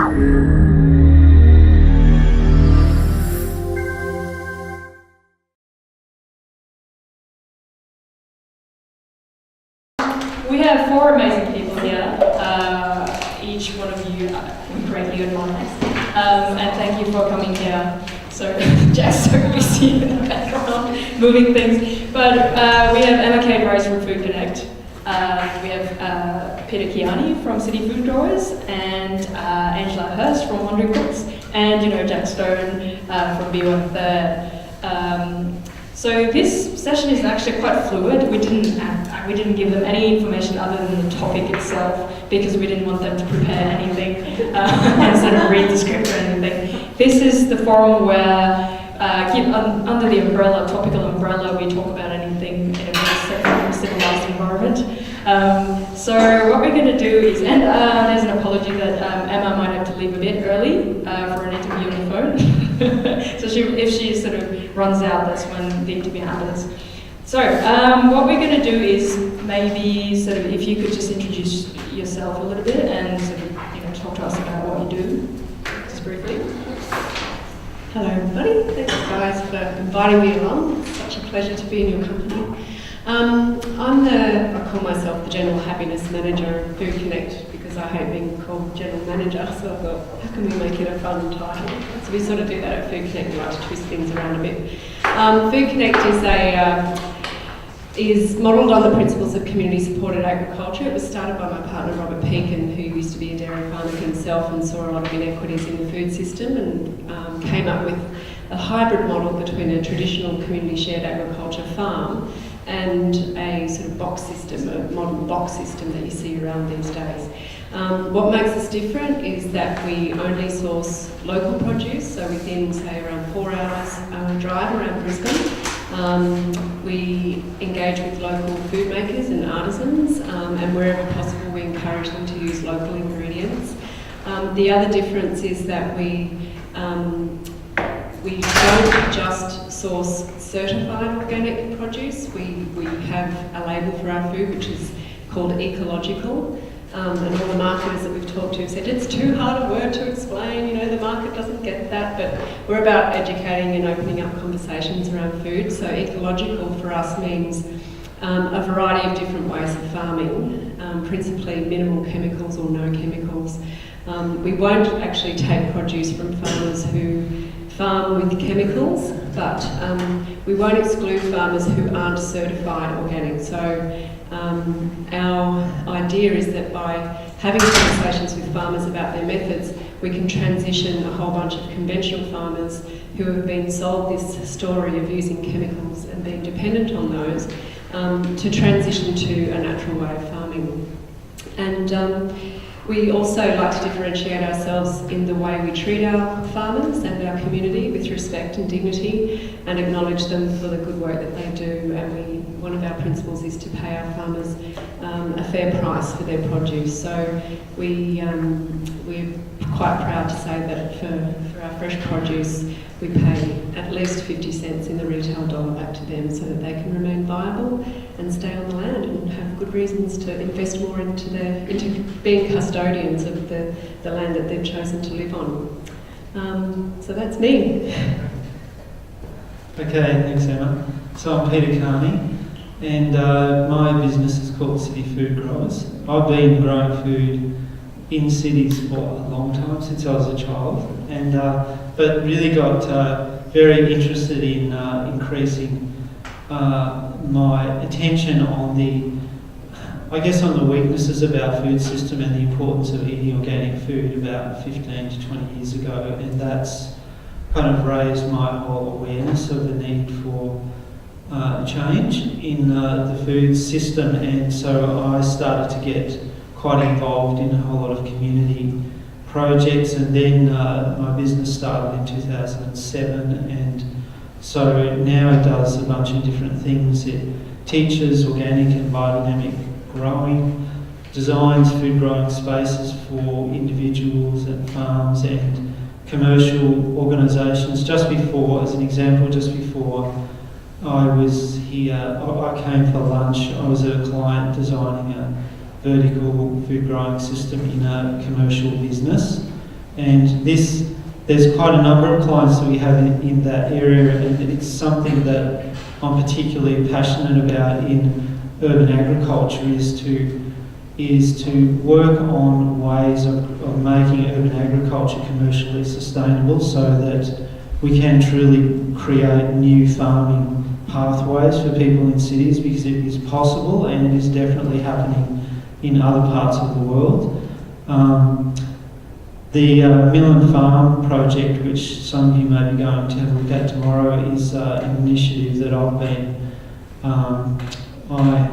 We have four amazing people here, each one of you we greatly admire, and thank you for coming here. So Jack's so busy in the background, moving things. But we have Emma Kate Rose from Food Connect, we have Peter Kearney from Cityfood Growers, and Angela Hurst from Wandering Books, and Jack Stone from B1 Third. So this session is actually quite fluid. We didn't give them any information other than the topic itself because we didn't want them to prepare anything and sort of read the script or anything. This is the forum where, under the umbrella, topical umbrella, we talk about anything in a very civilised environment. So what we're going to do is, and there's an apology that Emma might have to leave a bit early for an interview on the phone. So if she sort of runs out, that's when the interview happens. So what we're going to do is maybe sort of if you could just introduce yourself a little bit and sort of talk to us about what you do, just briefly. Hello everybody, thanks guys for inviting me along. It's such a pleasure to be in your company. I call myself the General Happiness Manager of Food Connect because I hate being called General Manager, so I thought, how can we make it a fun title? So we sort of do that at Food Connect, we like to twist things around a bit. Food Connect is modelled on the principles of community-supported agriculture. It was started by my partner Robert Pekin, who used to be a dairy farmer himself and saw a lot of inequities in the food system and came up with a hybrid model between a traditional community-shared agriculture farm and a sort of box system, a modern box system that you see around these days. What makes us different is that we only source local produce, so within, say, around 4 hours drive around Brisbane. We engage with local food makers and artisans, and wherever possible we encourage them to use local ingredients. The other difference is that we don't just source certified organic produce. We have a label for our food which is called ecological, and all the marketers that we've talked to have said it's too hard a word to explain, the market doesn't get that, but we're about educating and opening up conversations around food. So ecological for us means a variety of different ways of farming, principally minimal chemicals or no chemicals. We won't actually take produce from farmers who farm with chemicals, but we won't exclude farmers who aren't certified organic. So our idea is that by having conversations with farmers about their methods, we can transition a whole bunch of conventional farmers who have been sold this story of using chemicals and being dependent on those to transition to a natural way of farming. And we also like to differentiate ourselves in the way we treat our farmers and our community with respect and dignity and acknowledge them for the good work that they do. And one of our principles is to pay our farmers a fair price for their produce. So we're quite proud to say that for our fresh produce we pay at least 50 cents in the retail dollar back to them so that they can remain viable and stay on the land and have good reasons to invest more into being custodians of the land that they've chosen to live on. So that's me. Okay, thanks Emma. So I'm Peter Kearney and my business is called Cityfood Growers. I've been growing food in cities for a long time, since I was a child, and but really got very interested in increasing my attention on the weaknesses of our food system and the importance of eating organic food about 15 to 20 years ago, and that's kind of raised my whole awareness of the need for change in the food system, and so I started to get quite involved in a whole lot of community projects, and then my business started in 2007, and so now it does a bunch of different things. It teaches organic and biodynamic growing, designs food growing spaces for individuals and farms and commercial organisations. Just before I was here, I came for lunch, I was a client designing a vertical food growing system in a commercial business, And there's quite a number of clients that we have in that area, and it's something that I'm particularly passionate about in urban agriculture is to work on ways of making urban agriculture commercially sustainable so that we can truly create new farming pathways for people in cities, because it is possible and it is definitely happening in other parts of the world. The Mill and Farm project, which some of you may be going to have a look at tomorrow, is an initiative that I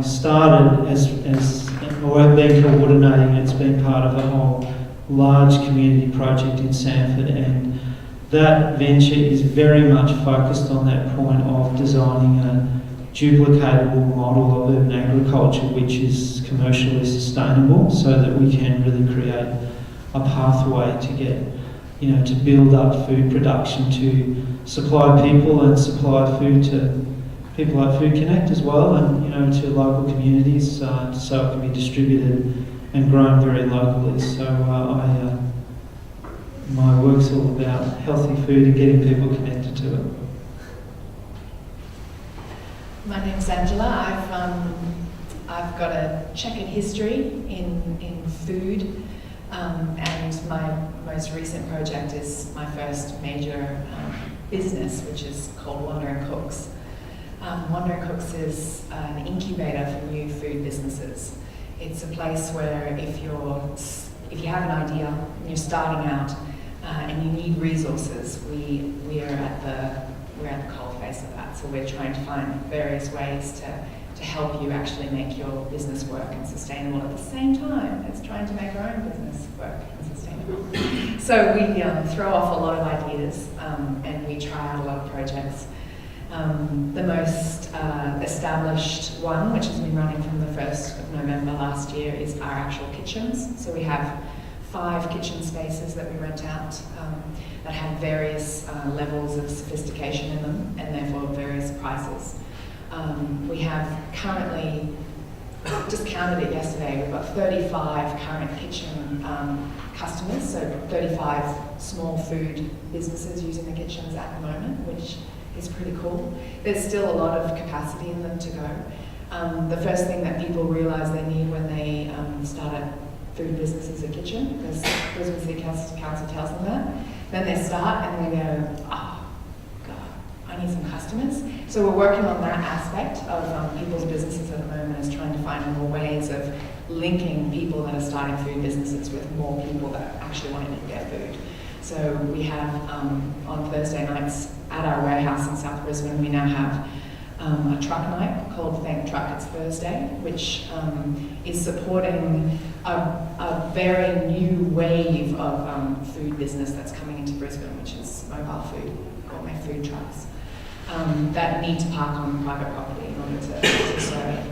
started or have been coordinating. It's been part of a whole large community project in Sanford, and that venture is very much focused on that point of designing a duplicatable model of urban agriculture which is commercially sustainable, so that we can really create a pathway to get, to build up food production, to supply people and supply food to people like Food Connect as well, and to local communities, so it can be distributed and grown very locally. So my work's all about healthy food and getting people connected to it. My name's Angela. I've got a checkered history in food, and my most recent project is my first major business, which is called Wandering Cooks. Wandering Cooks is an incubator for new food businesses. It's a place where if you have an idea and you're starting out and you need resources, we're at the coalface of that. So we're trying to find various ways to help you actually make your business work and sustainable at the same time as trying to make our own business work and sustainable. So we throw off a lot of ideas and we try out a lot of projects. The most established one, which has been running from the 1st of November last year, is our actual kitchens. So we have 5 kitchen spaces that we rent out that have various levels of sophistication in them, and therefore various prices. We have currently, just counted it yesterday, we've got 35 current kitchen customers, so 35 small food businesses using the kitchens at the moment, which is pretty cool. There's still a lot of capacity in them to go. The first thing that people realise they need when they start a food business is a kitchen, because Brisbane City Council tells them that. Then they start and they go, oh, God, I need some customers. So we're working on that aspect of people's businesses at the moment, is trying to find more ways of linking people that are starting food businesses with more people that actually want to eat their food. So we have, on Thursday nights at our warehouse in South Brisbane, we now have a truck night called Thank Truck It's Thursday, which is supporting a very new wave of food business that's coming into Brisbane, which is mobile food, gourmet food trucks, that need to park on private property in order to serve it.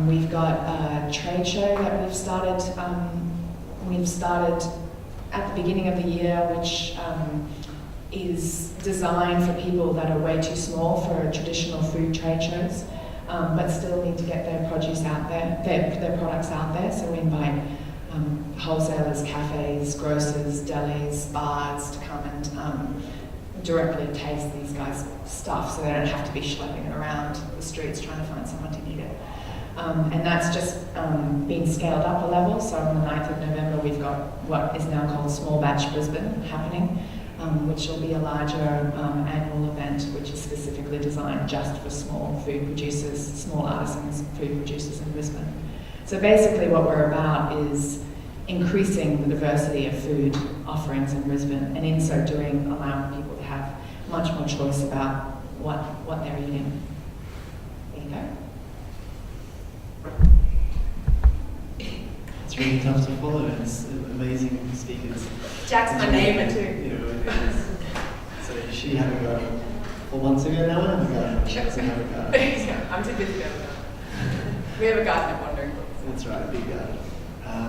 We've got a trade show that we've started at the beginning of the year, which is designed for people that are way too small for traditional food trade shows, but still need to get their produce out there, their products out there. So we invite wholesalers, cafes, grocers, delis, bars to come and directly taste these guys' stuff, so they don't have to be schlepping it around the streets trying to find someone to eat it. And that's just being scaled up a level. So on the 9th of November, we've got what is now called Small Batch Brisbane happening, which will be a larger annual event, which is specifically designed just for small food producers, small artisans, food producers in Brisbane. So basically what we're about is increasing the diversity of food offerings in Brisbane, and in so doing allowing people to have much more choice about what they're eating. There you go. It's really tough to follow. It's amazing speakers. Jack's my neighbour too. So she had a go 4 months ago now. I have a go. She doesn't have a go. I'm too busy to have a go. We have a garden at Wandering Cooks. That's right, big garden.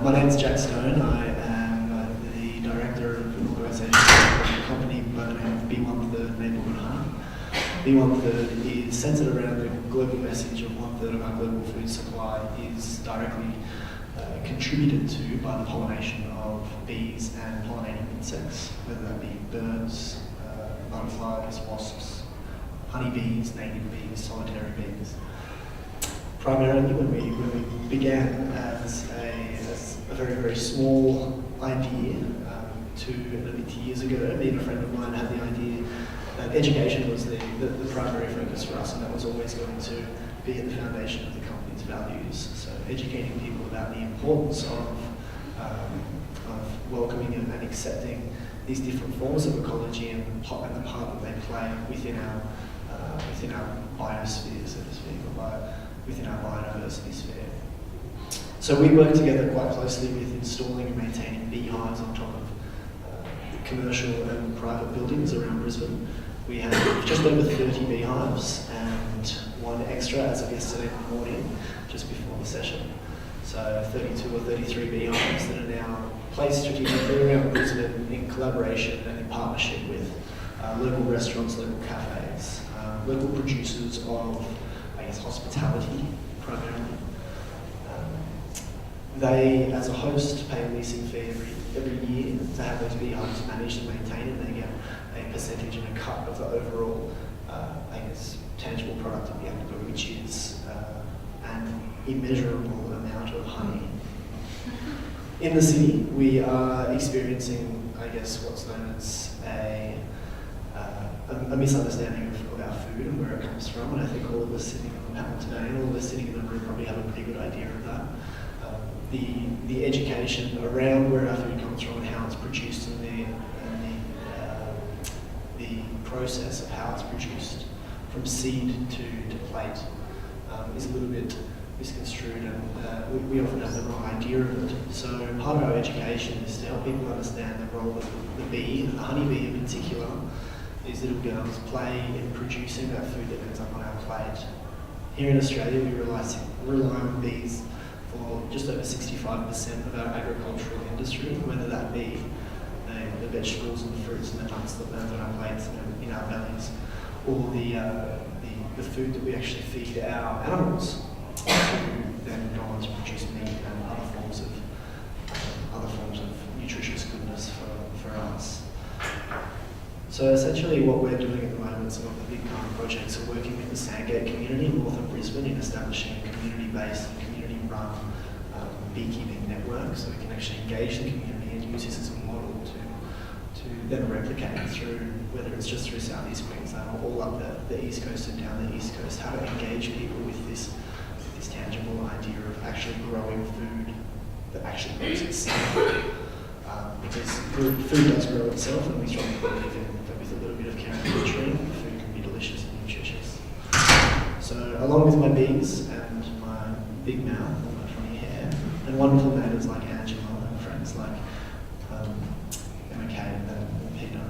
My name's Jack Stone. I am the director of an organisation, a company by the name of Be1 Third Neighbourhood Home. Be1 Third is centred around the global message of 1/3 of our global food supply is directly contributed to by the pollination of bees and pollinating insects, whether that be birds, butterflies, wasps, honeybees, native bees, solitary bees. Primarily, when we began as a very, very small idea, 2 years ago, me and a friend of mine had the idea that education was the primary focus for us, and that was always going to be at the foundation of the company's values. So educating people about the importance of welcoming and accepting these different forms of ecology and the part that they play within our biosphere, so to speak, or within our biodiversity sphere. So we work together quite closely with installing and maintaining beehives on top of commercial and private buildings around Brisbane. We have just over 30 beehives and one extra as of yesterday morning, just before the session. So 32 or 33 beehives that are now placed strategically around Brisbane in collaboration and in partnership with local restaurants, local cafes, local producers of, I guess, hospitality primarily. They, as a host, pay a leasing fee every year to have those beehives managed and maintained, and they get a percentage and a cut of the overall, tangible product of the apical, which is an immeasurable amount of honey. In the city, we are experiencing, what's known as a misunderstanding of our food and where it comes from, and I think all of us sitting on the panel today and all of us sitting in the room probably have a pretty good idea of that. The education around where our food comes from and how it's produced and the process of how it's produced from seed to plate is a little bit misconstrued, and we often have the wrong idea of it. So part of our education is to help people understand the role that the bee, and the honeybee in particular, these little girls play in producing that food that ends up on our plate. Here in Australia, we rely on bees for just over 65% of our agricultural industry, whether that be the vegetables and the fruits and the nuts that land on our plates and in our bellies, or the food that we actually feed our animals to then go on to produce meat and other forms of nutritious goodness for us. So essentially what we're doing at the moment, some of the big projects are working with the Sandgate community north of Brisbane in establishing a community-based and community-run beekeeping network, so we can actually engage the community and use this as a model to then replicate through, whether it's just through South East Queensland or all up the East Coast and down the East Coast, how to engage people with this tangible idea of actually growing food that actually grows itself. Because food does grow itself, and we strongly believe that with a little bit of care and nurturing, food can be delicious and nutritious. So along with my bees and my big mouth and my funny hair, and wonderful neighbours like Angela and friends like Emma Kate and Peter,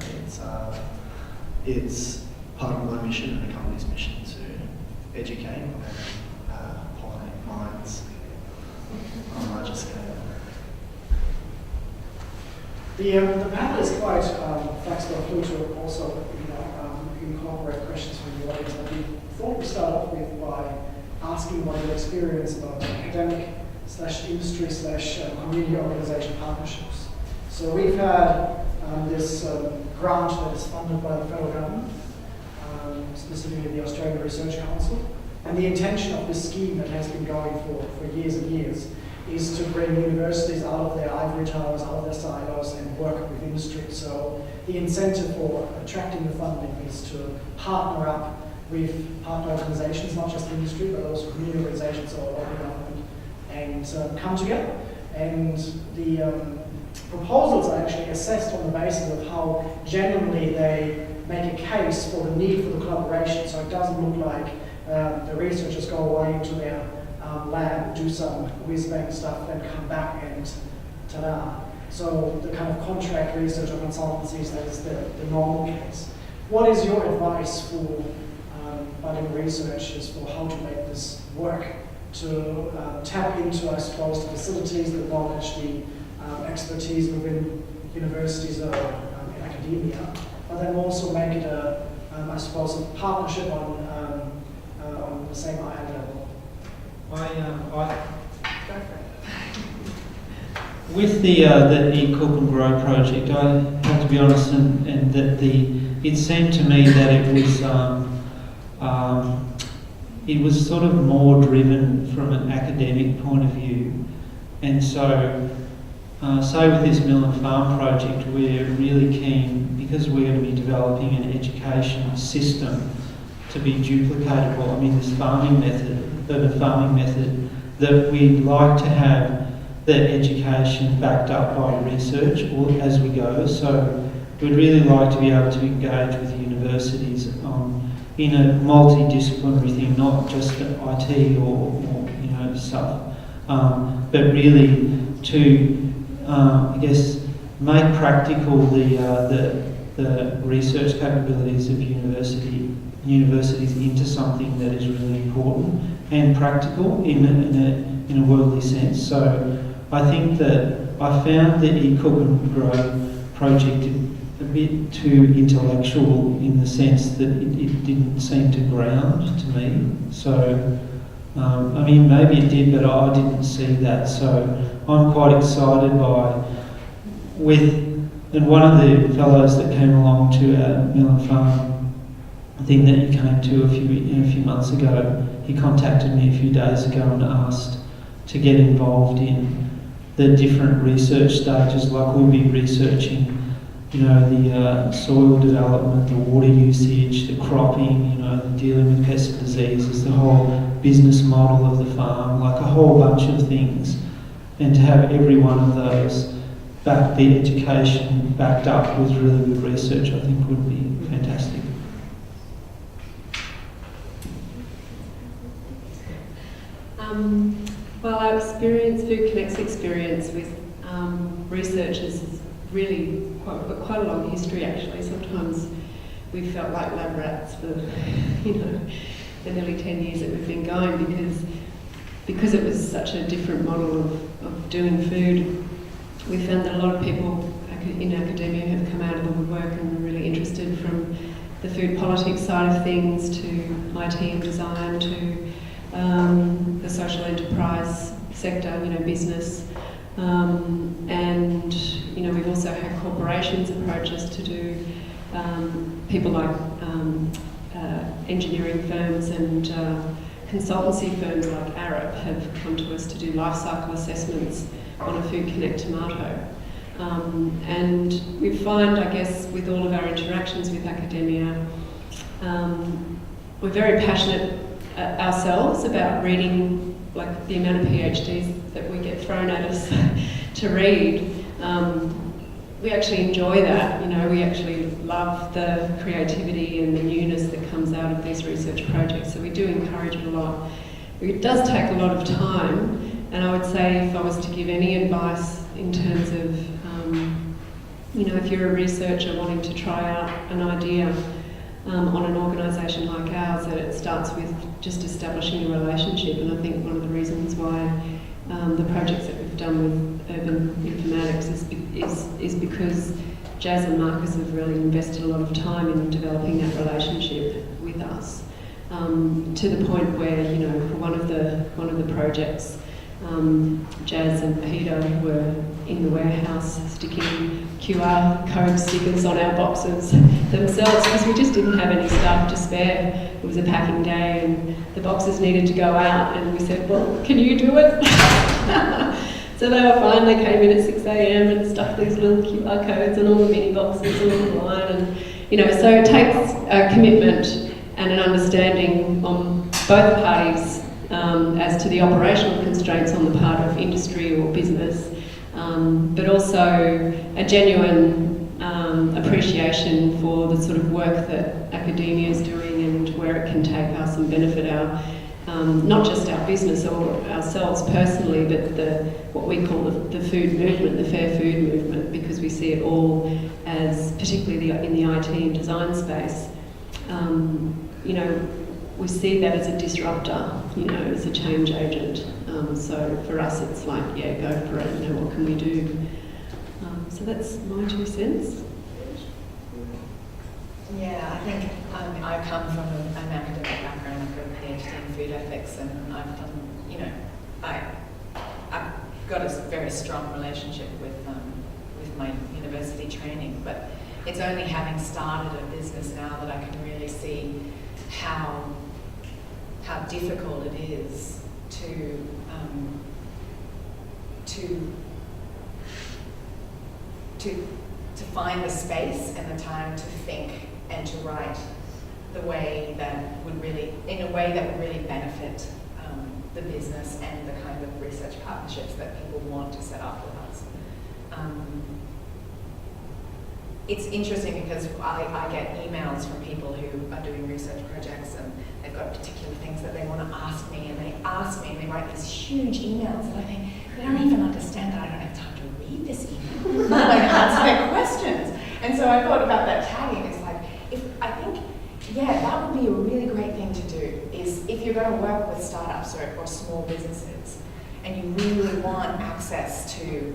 it's part of my mission and the company's mission to educate and pollinate minds on a larger scale. The panel is quite flexible to also incorporate questions from the audience. But we thought we'd start off with by asking what your experience about academic/industry/community organisation partnerships. So we've had this grant that is funded by the federal government, specifically the Australian Research Council, and the intention of this scheme that has been going for years and years is to bring universities out of their ivory towers, out of their silos, and work with industry. So the incentive for attracting the funding is to partner up with partner organisations, not just industry, but also community organisations or local government, and come together. And the proposals are actually assessed on the basis of how genuinely they make a case for the need for the collaboration. So it doesn't look like the researchers go away into their lab, do some whiz-bang stuff, and come back and ta-da. So the kind of contract research or consultancies, that is the normal case. What is your advice for budding researchers for how to make this work, to tap into, I suppose, the facilities, the knowledge, the expertise within universities or academia, but then also make it a partnership on the same eye level? With the e-cook and grow project, I have to be honest, and that it seemed to me that it was sort of more driven from an academic point of view, and so say with this mill and farm project, we're really keen, because we're going to be developing an education system to be duplicatable. I mean, this farming method, urban farming method, that we'd like to have the education backed up by research as we go. So we'd really like to be able to engage with universities in a multidisciplinary thing, not just IT or stuff, but really to I guess make practical the research capabilities of universities into something that is really important and practical in a worldly sense. So I think that I found the e-cook and grow project a bit too intellectual in the sense that it didn't seem to ground to me. So I mean, maybe it did, but I didn't see that. So I'm quite excited and one of the fellows that came along to our mill and farm thing that you came to a few months ago, he contacted me a few days ago and asked to get involved in the different research stages. Like, we'll be researching, the soil development, the water usage, the cropping, the dealing with pests and diseases, the whole business model of the farm, like a whole bunch of things. And to have every one of those the education backed up with really good research, I think would be fantastic. Well, our experience, Food Connect's experience with researchers is really quite a long history, actually. Sometimes we've felt like lab rats for, the nearly 10 years that we've been going, because it was such a different model of doing food. We found that a lot of people in academia have come out of the woodwork and are really interested, from the food politics side of things to IT and design to the social enterprise sector, business. And we've also had corporations approach us to do, people like engineering firms and consultancy firms like Arup have come to us to do life cycle assessments on a Food Connect tomato. And we find, I guess, with all of our interactions with academia, we're very passionate ourselves about reading, like the amount of PhDs that we get thrown at us to read. We actually enjoy that, we actually love the creativity and the newness that comes out of these research projects, so we do encourage it a lot. It does take a lot of time, and I would say, if I was to give any advice in terms of, if you're a researcher wanting to try out an idea on an organisation like ours, that it starts with just establishing a relationship. And I think one of the reasons why the projects that we've done with urban informatics is because Jazz and Marcus have really invested a lot of time in developing that relationship with us, to the point where, for one of the projects, Jazz and Peter were in the warehouse sticking QR code stickers on our boxes themselves, because we just didn't have any staff to spare. It was a packing day and the boxes needed to go out, and we said, well, can you do it? So they were fine. They came in at 6 a.m. and stuck these little QR codes on all the mini boxes along the line, and so it takes a commitment and an understanding on both parties as to the operational constraints on the part of industry or business, but also a genuine appreciation for the sort of work that academia is doing and where it can take us and benefit our, not just our business or ourselves personally, but what we call the food movement, the fair food movement, because we see it all as, particularly in the IT and design space, we see that as a disruptor, as a change agent. So for us, it's like, yeah, go for it. What can we do? So that's my 2 cents. Yeah, I think I come from an academic background. I've got a PhD in food ethics, and I've done, I got a very strong relationship with my university training, but it's only having started a business now that I can really see how difficult it is to find the space and the time to think and to write the way that would really, in a way that would really benefit the business and the kind of research partnerships that people want to set up with us. It's interesting because I get emails from people who are doing research projects and they've got particular things that they want to ask me, and they ask me and they write these huge emails, and I think they don't even understand that I don't have time to read this email, not like answer their questions. And so I thought about that tagging. It's like, that would be a really great thing to do, is if you're going to work with startups or small businesses and you really want access to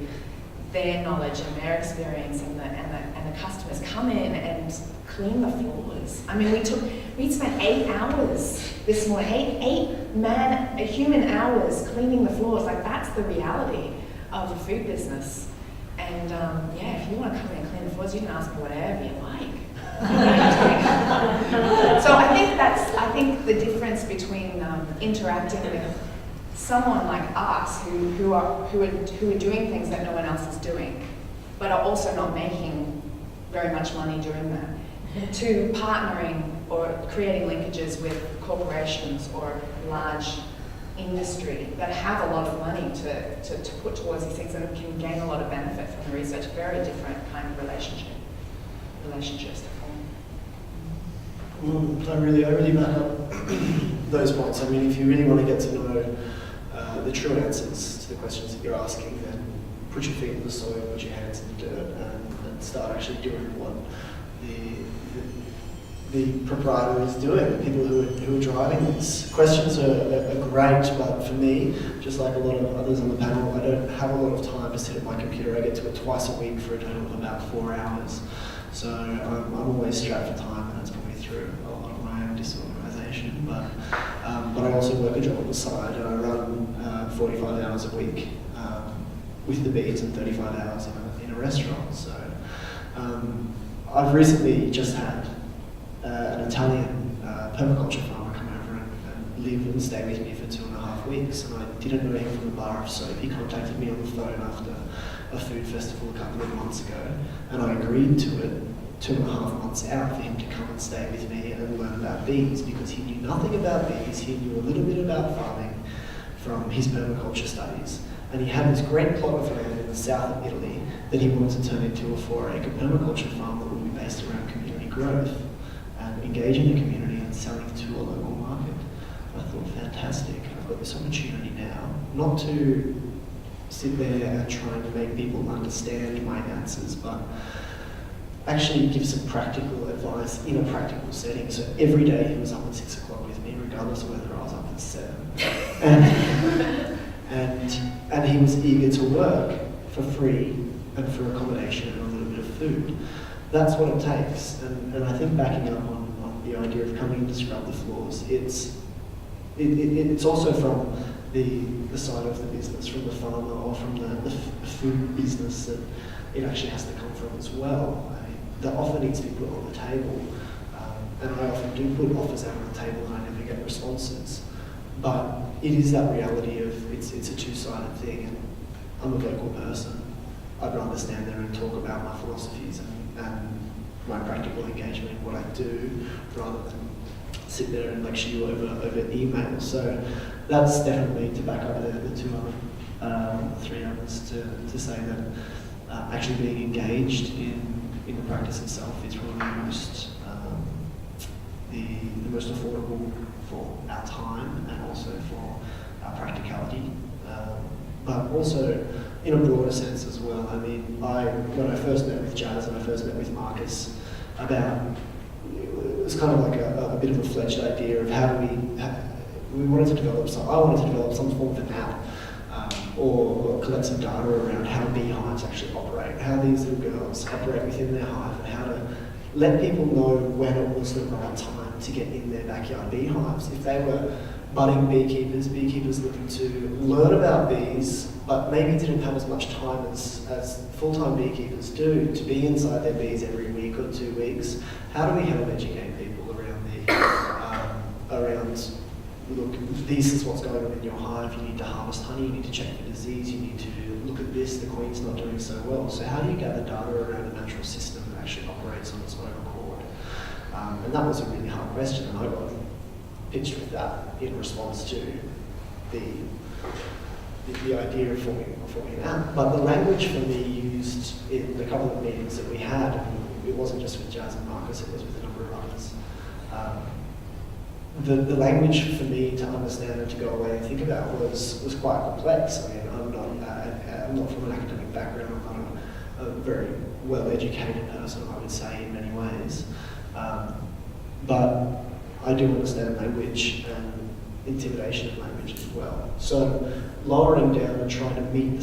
their knowledge and their experience, and the customers come in and clean the floors. I mean, we spent 8 hours this morning, human hours cleaning the floors. Like, that's the reality of a food business. And if you want to come in and clean the floors, you can ask me whatever you like. So I think the difference between interacting with someone like us who are doing things that no one else is doing, but are also not making very much money doing that, to partnering or creating linkages with corporations or large industry that have a lot of money to put towards these things and can gain a lot of benefit from the research. Very different kind of relationships to form. I really back up those points. I mean, if you really want to get to know the true answers to the questions that you're asking, then put your feet in the soil, put your hands in the dirt, and start actually doing what the proprietor is doing, the people who are driving this. Questions are great, but for me, just like a lot of others on the panel, I don't have a lot of time to sit at my computer. I get to it twice a week for a total of about 4 hours. So I'm always strapped for time, and that's probably through a lot of my own disorganisation. But I also work a job on the side, and I run 45 hours a week with the bees and 35 hours in a restaurant. So I've recently just had an Italian permaculture farmer come over and live and stay with me for 2.5 weeks, and I didn't know him from a bar of soap. He contacted me on the phone after a food festival a couple of months ago, and I agreed to it 2.5 months out for him to come and stay with me and learn about bees, because he knew nothing about bees. He knew a little bit about farming from his permaculture studies, and he had this great plot of land in the south of Italy that he wanted to turn into a 4-acre permaculture farm that would be based around community growth and engaging the community and selling to a local market. I thought, fantastic, I've got this opportunity now, not to sit there and try to make people understand my answers, but actually give some practical advice in a practical setting. So every day he was up at 6 o'clock with me, regardless of whether I was up at 7. And he was eager to work for free and for accommodation and a little bit of food. That's what it takes. And I think backing up on the idea of coming in to scrub the floors, it's also from the side of the business, from the farmer or from the food business, that it actually has to come from as well. I mean, the offer needs to be put on the table, and I often do put offers out on the table and I never get responses. But it is that reality of it's a two-sided thing, and I'm a vocal person. I'd rather stand there and talk about my philosophies and my practical engagement, what I do, rather than sit there and lecture you over email. So that's definitely to back up the three others to say that actually being engaged in the practice itself is probably the most affordable for our time and also for our practicality, but also in a broader sense as well. I mean, when I first met with Jazz and I first met with Marcus, it was kind of like a bit of a fledged idea of how do we wanted to develop I wanted to develop some form of an app or collect some data around how beehives actually operate, how these little girls operate within their hive, and how to let people know when it was the right time to get in their backyard beehives. If they were budding beekeepers looking to learn about bees, but maybe didn't have as much time as full-time beekeepers do to be inside their bees every week or 2 weeks, how do we help educate people around look, this is what's going on in your hive, you need to harvest honey, you need to check for disease, you need to look at this, the queen's not doing so well. So how do you gather data around a natural system that actually operates on its own accord? And that was a really hard question, and I got pitched with that in response to the idea of forming an app. But the language for me used in the couple of meetings that we had, and it wasn't just with Jazz and Marcus, it was with a number of others. The language for me to understand and to go away and think about was quite complex. I mean, I'm not from an academic background. I'm not a very well-educated person, I would say, in many ways. But I do understand language and intimidation of language as well. So lowering down and trying to meet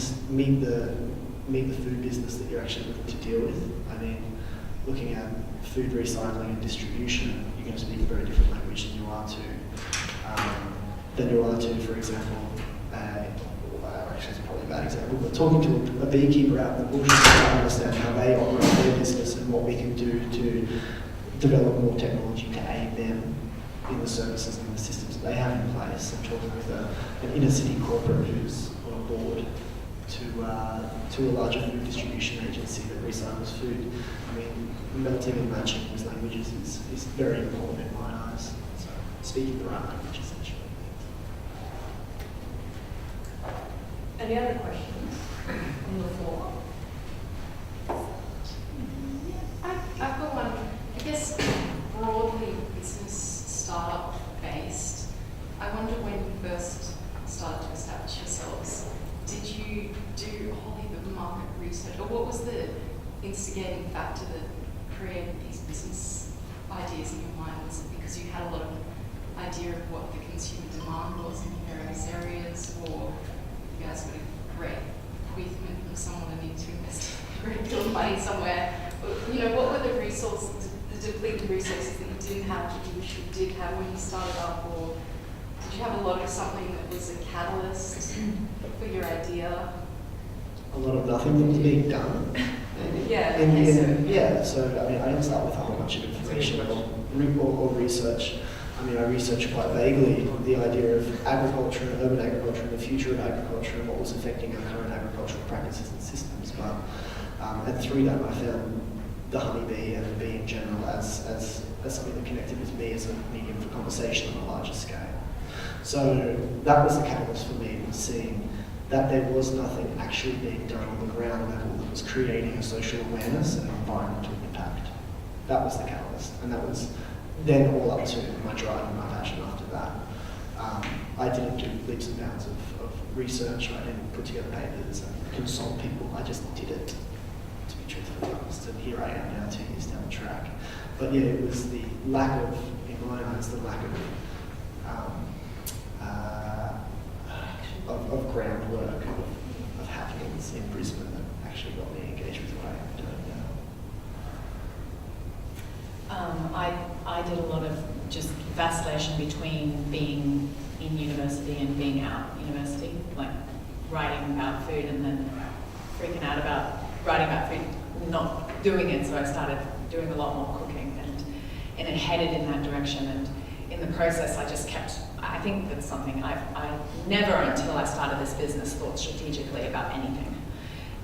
the food business that you're actually looking to deal with. I mean, looking at food recycling and distribution, you're going to speak a very different language than you are to, for example, actually it's probably a bad example, but talking to a beekeeper out in the bush to understand how they operate their business and what we can do to develop more technology to aid them in the services and the systems that they have in place, and talking with an inner city corporate who's on board to a larger food distribution agency that recycles food. I mean, melting and matching these languages is very important in my eyes. So speaking the right language, essentially. Any other questions on the floor? I've got one. I guess broadly business startup based. I wonder when you first started to establish yourselves, did you do a whole heap of market research, or what was the instigating factor that created these business ideas in your mind? Was it because you had a lot of idea of what the consumer demand was in various areas, or you guys got a great bequeathment from someone and need to invest a great deal of money somewhere? You know, what were the resources, the depleted resources that you didn't have that you wish you did have when you started up, or did you have a lot of something that was a catalyst for your idea? A lot of nothing that was being done. Yeah, So I mean, I didn't start with a whole bunch of information or research. I mean, I researched quite vaguely the idea of agriculture and urban agriculture and the future of agriculture and what was affecting our current agricultural practices and systems. But and through that, I found the honeybee and the bee in general as something that connected with me as a medium for conversation on a larger scale. So that was the catalyst for me, was seeing that there was nothing actually being done on the ground level that was creating a social awareness and environmental impact. That was the catalyst, and that was then all up to my drive and my passion after that. I didn't do leaps and bounds of research. I didn't put together papers and consult people. I just did it, to be truthfully honest, and here I am now 2 years down the track. But yeah, it was the lack of, in my eyes, the lack of groundwork of happenings in Brisbane that actually got me engaged with what I am doing now. I did a lot of just vacillation between being in university and being out university, like writing about food and then freaking out about writing about food, not doing it. So I started doing a lot more cooking, and it headed in that direction. And in the process, I just kept. I think that's something I never, until I started this business, thought strategically about anything.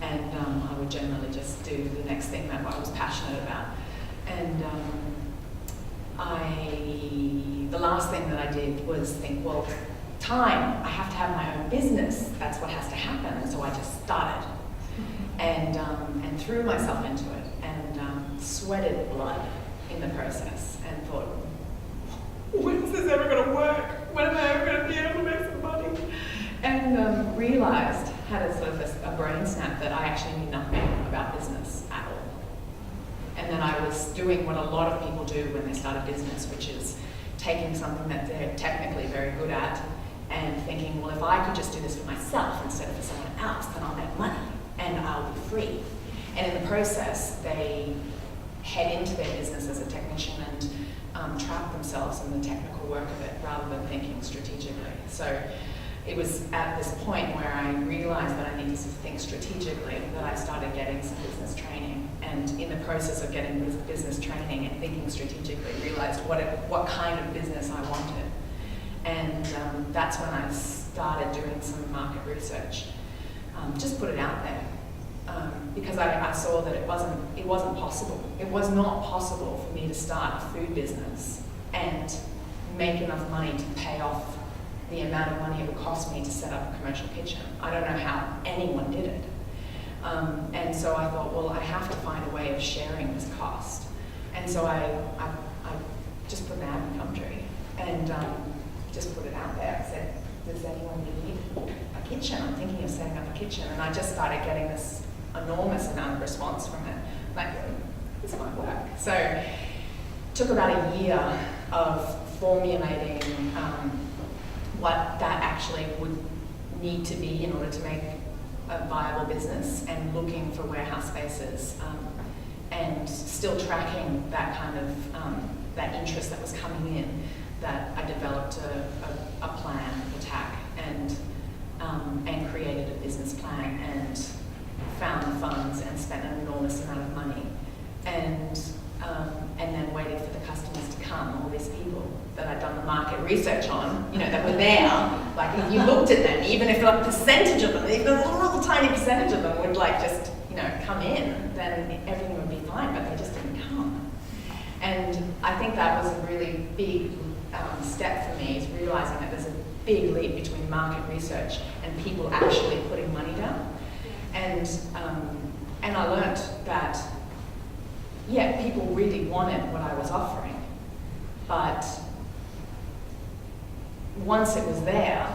And I would generally just do the next thing that I was passionate about. And the last thing that I did was think, well, I have to have my own business. That's what has to happen. So I just started and threw myself into it and sweated blood in the process and thought, when is this ever going to work? When am I ever going to be able to make some money? And realized, had a sort of a brain snap, that I actually knew nothing about business at all. And then I was doing what a lot of people do when they start a business, which is taking something that they're technically very good at and thinking, well, if I could just do this for myself instead of for someone else, then I'll make money and I'll be free. And in the process, they head into their business as a technician and trap themselves in the technical work of it rather than thinking strategically. So it was at this point where I realized that I needed to think strategically that I started getting some business training. And in the process of getting business training and thinking strategically, realized what kind of business I wanted. And that's when I started doing some market research. Just put it out there. Because I saw that it wasn't possible. It was not possible for me to start a food business and make enough money to pay off the amount of money it would cost me to set up a commercial kitchen. I don't know how anyone did it. And so I thought, well, I have to find a way of sharing this cost. And so I just put an ad in Gumtree and just put it out there. I said, does anyone need a kitchen? I'm thinking of setting up a kitchen. And I just started getting this enormous amount of response from it. Like, this might work. So it took about a year of formulating what that actually would need to be in order to make a viable business, and looking for warehouse spaces, and still tracking that kind of that interest that was coming in, that I developed a plan of attack and created a business plan and found the funds and spent an enormous amount of money and then waited for the customers to come, all these people that I'd done the market research on, that were there. Like, if you looked at them, even if a percentage of them, even a little tiny percentage of them would just come in, then everything would be fine, but they just didn't come. And I think that was a really big step for me, is realizing that there's a big leap between market research and people actually putting money down. And I learnt that, people really wanted what I was offering, but once it was there,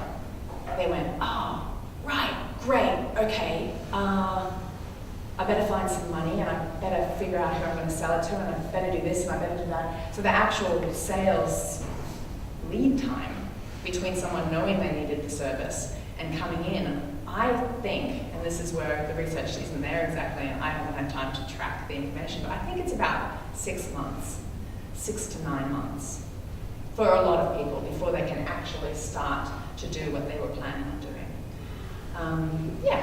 they went, oh, right, great, okay, I better find some money, and I better figure out who I'm going to sell it to, and I better do this, and I better do that. So the actual sales lead time between someone knowing they needed the service and coming in, I think, and this is where the research isn't there exactly, and I haven't had time to track the information, but I think it's about 6 months, 6 to 9 months for a lot of people before they can actually start to do what they were planning on doing.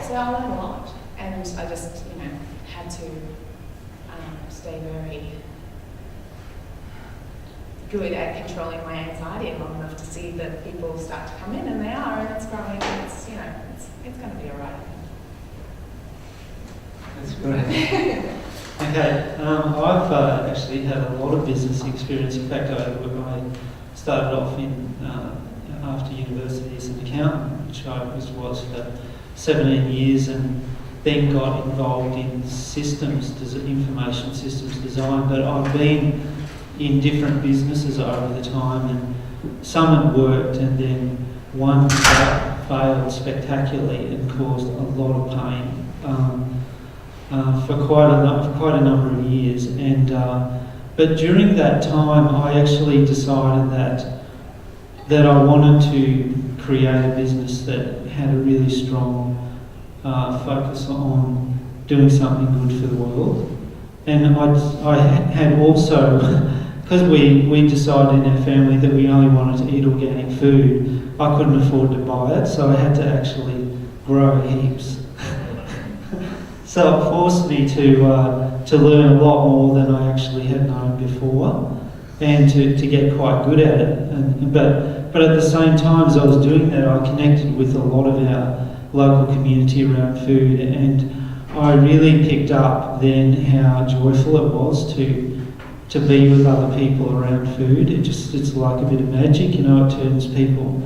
So I learned a lot, and I just, had to stay very good at controlling my anxiety long enough to see that people start to come in, and they are, and it's growing, and it's going to be all right. That's great. Okay, I've actually had a lot of business experience. In fact, I started off after university as an accountant, which I was for 17 years, and then got involved in information systems design. But I've been in different businesses over the time, and some had worked, and then one failed spectacularly and caused a lot of pain for quite a number of years. And but during that time, I actually decided that I wanted to create a business that had a really strong focus on doing something good for the world. And I had also, because we decided in our family that we only wanted to eat organic food, I couldn't afford to buy it, so I had to actually grow heaps. So it forced me to learn a lot more than I actually had known before, and to get quite good at it. But at the same time as I was doing that, I connected with a lot of our local community around food, and I really picked up then how joyful it was to be with other people around food. It's like a bit of magic, it turns people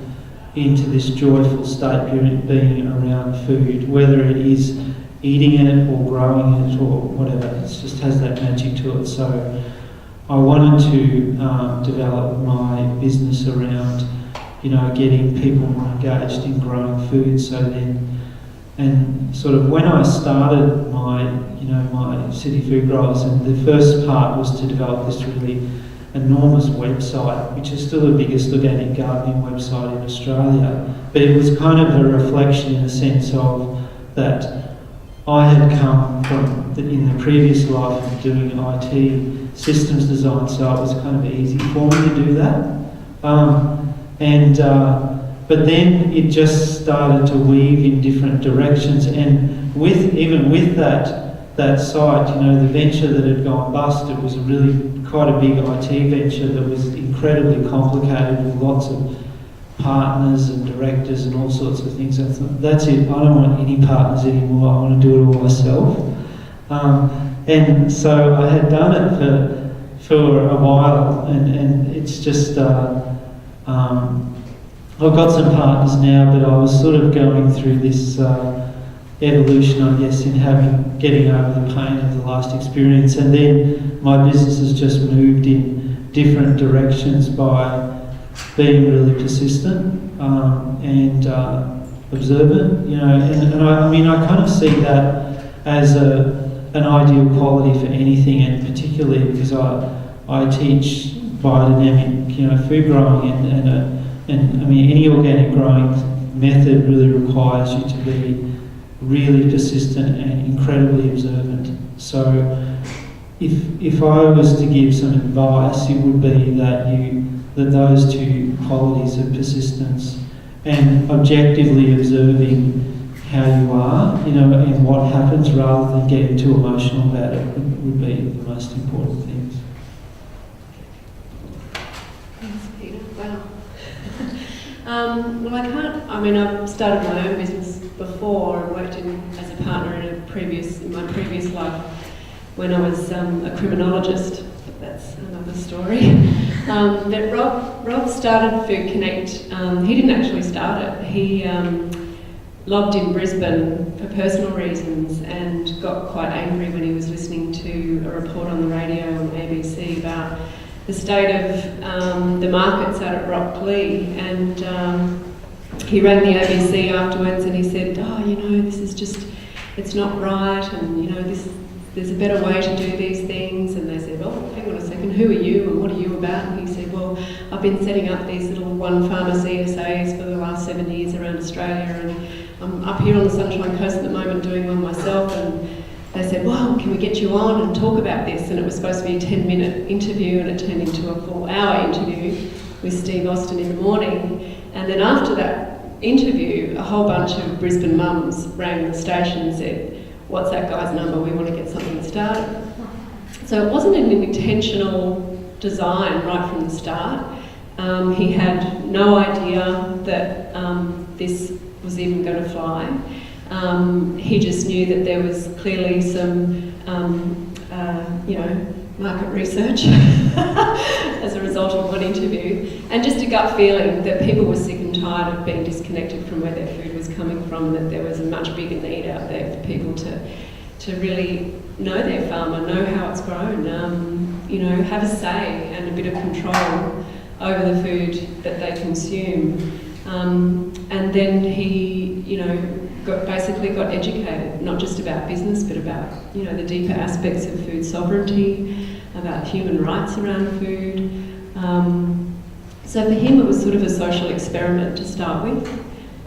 into this joyful state being around food, whether it is eating it or growing it or whatever. It just has that magic to it. So I wanted to develop my business around getting people more engaged in growing food. So then, and sort of when I started my Cityfood Growers, and the first part was to develop this really enormous website, which is still the biggest organic gardening website in Australia. But it was kind of a reflection in the sense of that I had come from, in the previous life, of doing IT systems design, so it was kind of easy for me to do that. But then it just started to weave in different directions, and even with that site, you know, the venture that had gone bust, it was quite a big IT venture that was incredibly complicated with lots of partners and directors and all sorts of things. I thought, that's it, I don't want any partners anymore, I want to do it all myself. And so I had done it for a while, and it's just, I've got some partners now, but I was sort of going through this evolution, I guess, in getting over the pain of the last experience, and then my business has just moved in different directions by being really persistent and observant, you know, and I mean, I kind of see that as an ideal quality for anything, and particularly because I teach biodynamic, you know, food growing, and I mean, any organic growing method really requires you to be really persistent and incredibly observant. So if I was to give some advice, it would be that those two qualities of persistence and objectively observing how you are, you know, and what happens, rather than getting too emotional about it, would be the most important things. Thanks, Peter. Wow. Well, I've started my own business before and worked as a partner in my previous life when I was a criminologist, but that's another story. But Rob started Food Connect. He didn't actually start it. He lobbed in Brisbane for personal reasons and got quite angry when he was listening to a report on the radio on ABC about the state of the markets out at Rocklea, and he rang the ABC afterwards and he said, oh, you know, this is just, it's not right, and you know, there's a better way to do these things. And they said, oh, hang on a second, who are you and what are you about? And he said, well, I've been setting up these little one-farmer CSAs for the last 7 years around Australia, and I'm up here on the Sunshine Coast at the moment doing one myself. And they said, well, can we get you on and talk about this? And it was supposed to be a 10-minute interview, and it turned into a full-hour interview with Steve Austin in the morning. And then after that interview, a whole bunch of Brisbane mums rang the station and said, what's that guy's number? We want to get something started. So it wasn't an intentional design right from the start. He had no idea that this was even going to fly. He just knew that there was clearly some, market research as a result of one interview, and just a gut feeling that people were sick and tired of being disconnected from where their food was coming from, and that there was a much bigger need out there for people to really know their farmer, know how it's grown, have a say and a bit of control over the food that they consume. And then he, got educated, not just about business, but about, the deeper aspects of food sovereignty, about human rights around food. So for him, it was sort of a social experiment to start with.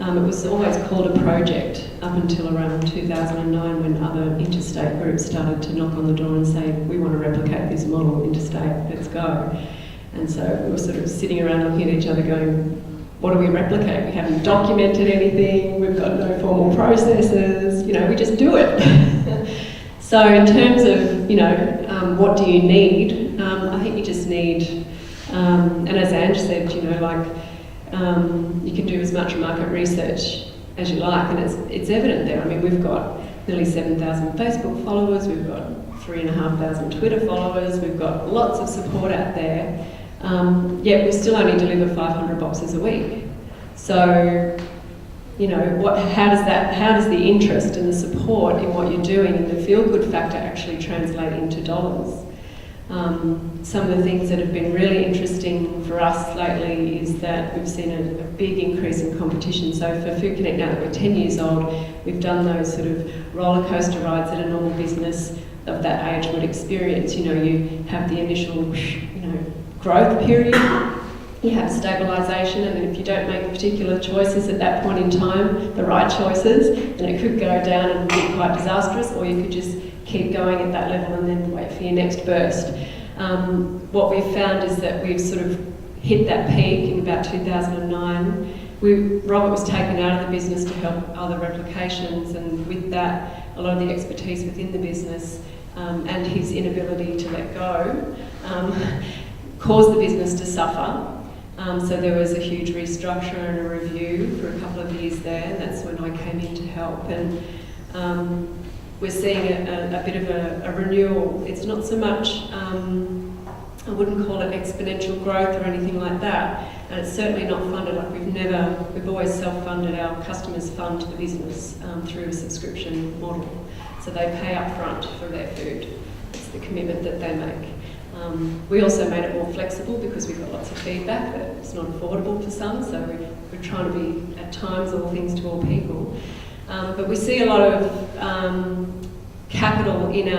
It was always called a project up until around 2009, when other interstate groups started to knock on the door and say, we want to replicate this model interstate, let's go. And so we were sort of sitting around looking at each other going, what do we replicate? We haven't documented anything, we've got no formal processes, we just do it. So in terms of, what do you need? I think you just need, and as Ange said, you can do as much market research as you like, and it's evident there. I mean, we've got nearly 7,000 Facebook followers, we've got 3,500 Twitter followers, we've got lots of support out there. Yet we still only deliver 500 boxes a week. So, how does the interest and the support in what you're doing and the feel-good factor actually translate into dollars? Some of the things that have been really interesting for us lately is that we've seen a big increase in competition. So for Food Connect, now that we're 10 years old, we've done those sort of roller coaster rides that a normal business of that age would experience. You have the initial, growth period, you have stabilisation, and if you don't make particular choices at that point in time, the right choices, then it could go down and be quite disastrous, or you could just keep going at that level and then wait for your next burst. What we've found is that we've sort of hit that peak in about 2009. Robert was taken out of the business to help other replications, and with that, a lot of the expertise within the business and his inability to let go caused the business to suffer. So there was a huge restructure and a review for a couple of years there, and that's when I came in to help. And we're seeing a bit of a renewal. It's not so much, I wouldn't call it exponential growth or anything like that, and it's certainly not funded. Like we've always self-funded. Our customers fund the business through a subscription model. So they pay up front for their food. It's the commitment that they make. We also made it more flexible because we got lots of feedback that it's not affordable for some, so we're trying to be, at times, all things to all people. But we see a lot of capital in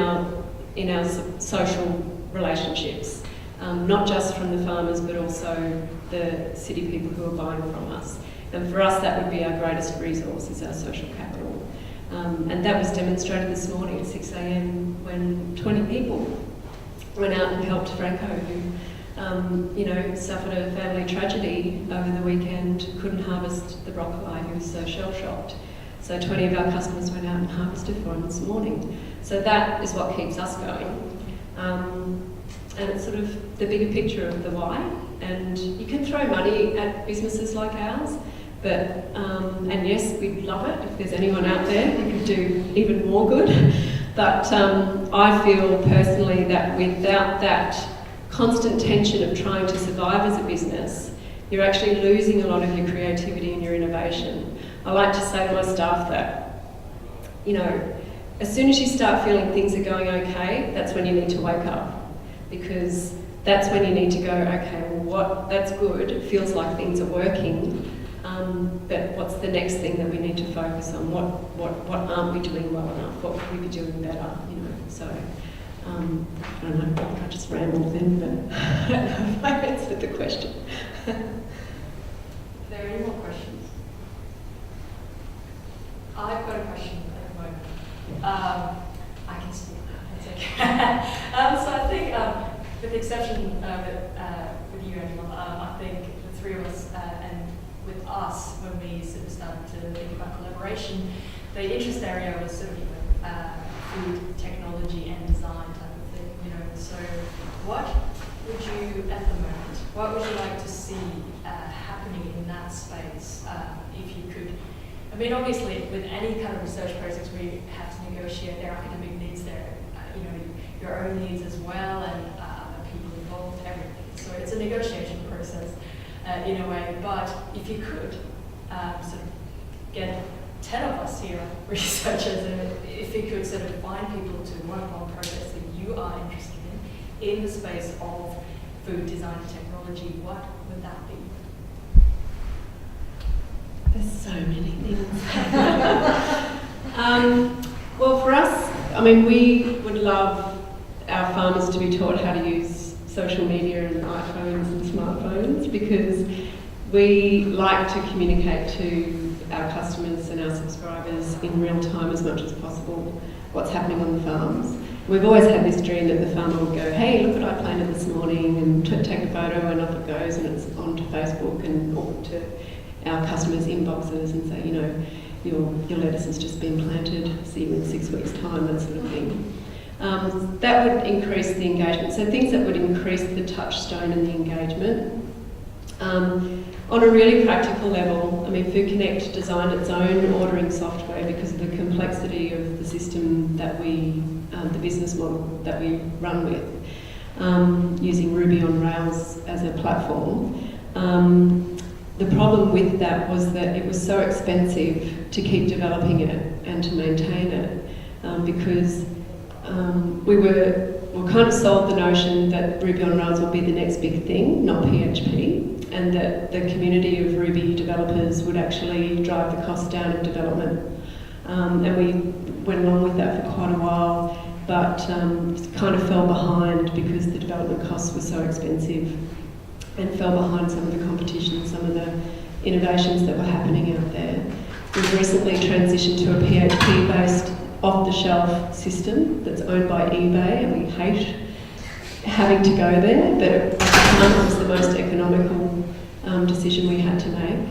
our social relationships, not just from the farmers but also the city people who are buying from us. And for us, that would be our greatest resource, is our social capital. And that was demonstrated this morning at 6 a.m. when 20 people went out and helped Franco, who suffered a family tragedy over the weekend, couldn't harvest the broccoli, he was so shell-shocked. So 20 of our customers went out and harvested for him this morning. So that is what keeps us going. And it's sort of the bigger picture of the why. And you can throw money at businesses like ours, but, and yes, we'd love it if there's anyone out there who could do even more good. But I feel personally that without that constant tension of trying to survive as a business, you're actually losing a lot of your creativity and your innovation. I like to say to my staff that, as soon as you start feeling things are going okay, that's when you need to wake up, because that's when you need to go, okay, well, that's good, it feels like things are working, but what's the next thing that we need to focus on? What aren't we doing well enough? What could we be doing better? So I don't know. I just rambled then, but I don't know if I answered the question. Are there any more questions? I've got a question at the moment. I can speak now. It's okay. So I think, with the exception with you, Angela, I think the three of us and with us, when we sort of started to think about collaboration, the interest area was sort of food technology and design type of thing. So what would you, at the moment, what would you like to see happening in that space, if you could? I mean, obviously, with any kind of research process, we have to negotiate their academic needs, their your own needs as well, and the people involved, everything. So it's a negotiation process in a way. But if you could sort of get 10 of us here, researchers, and if you could sort of find people to work on projects that you are interested in the space of food design and technology, what would that be? There's so many things. Well, for us, I mean, we would love our farmers to be taught how to use social media and iPhones and smartphones, because we like to communicate to our customers and our subscribers in real time as much as possible what's happening on the farms. We've always had this dream that the farmer would go, hey, look what I planted this morning, and take a photo, and off it goes, and it's onto Facebook and to our customers' inboxes and say, your lettuce has just been planted, see you in 6 weeks' time, that sort of thing. That would increase the engagement. So things that would increase the touchstone and the engagement. On a really practical level, I mean, Food Connect designed its own ordering software because of the complexity of the system that the business model that we run with, using Ruby on Rails as a platform. The problem with that was that it was so expensive to keep developing it and to maintain it, because we kind of sold the notion that Ruby on Rails would be the next big thing, not PHP, and that the community of Ruby developers would actually drive the cost down of development. And we went along with that for quite a while, but kind of fell behind because the development costs were so expensive. and fell behind some of the competition, some of the innovations that were happening out there. We've recently transitioned to a PHP-based off-the-shelf system that's owned by eBay, and we hate having to go there, but at the time it was the most economical decision we had to make.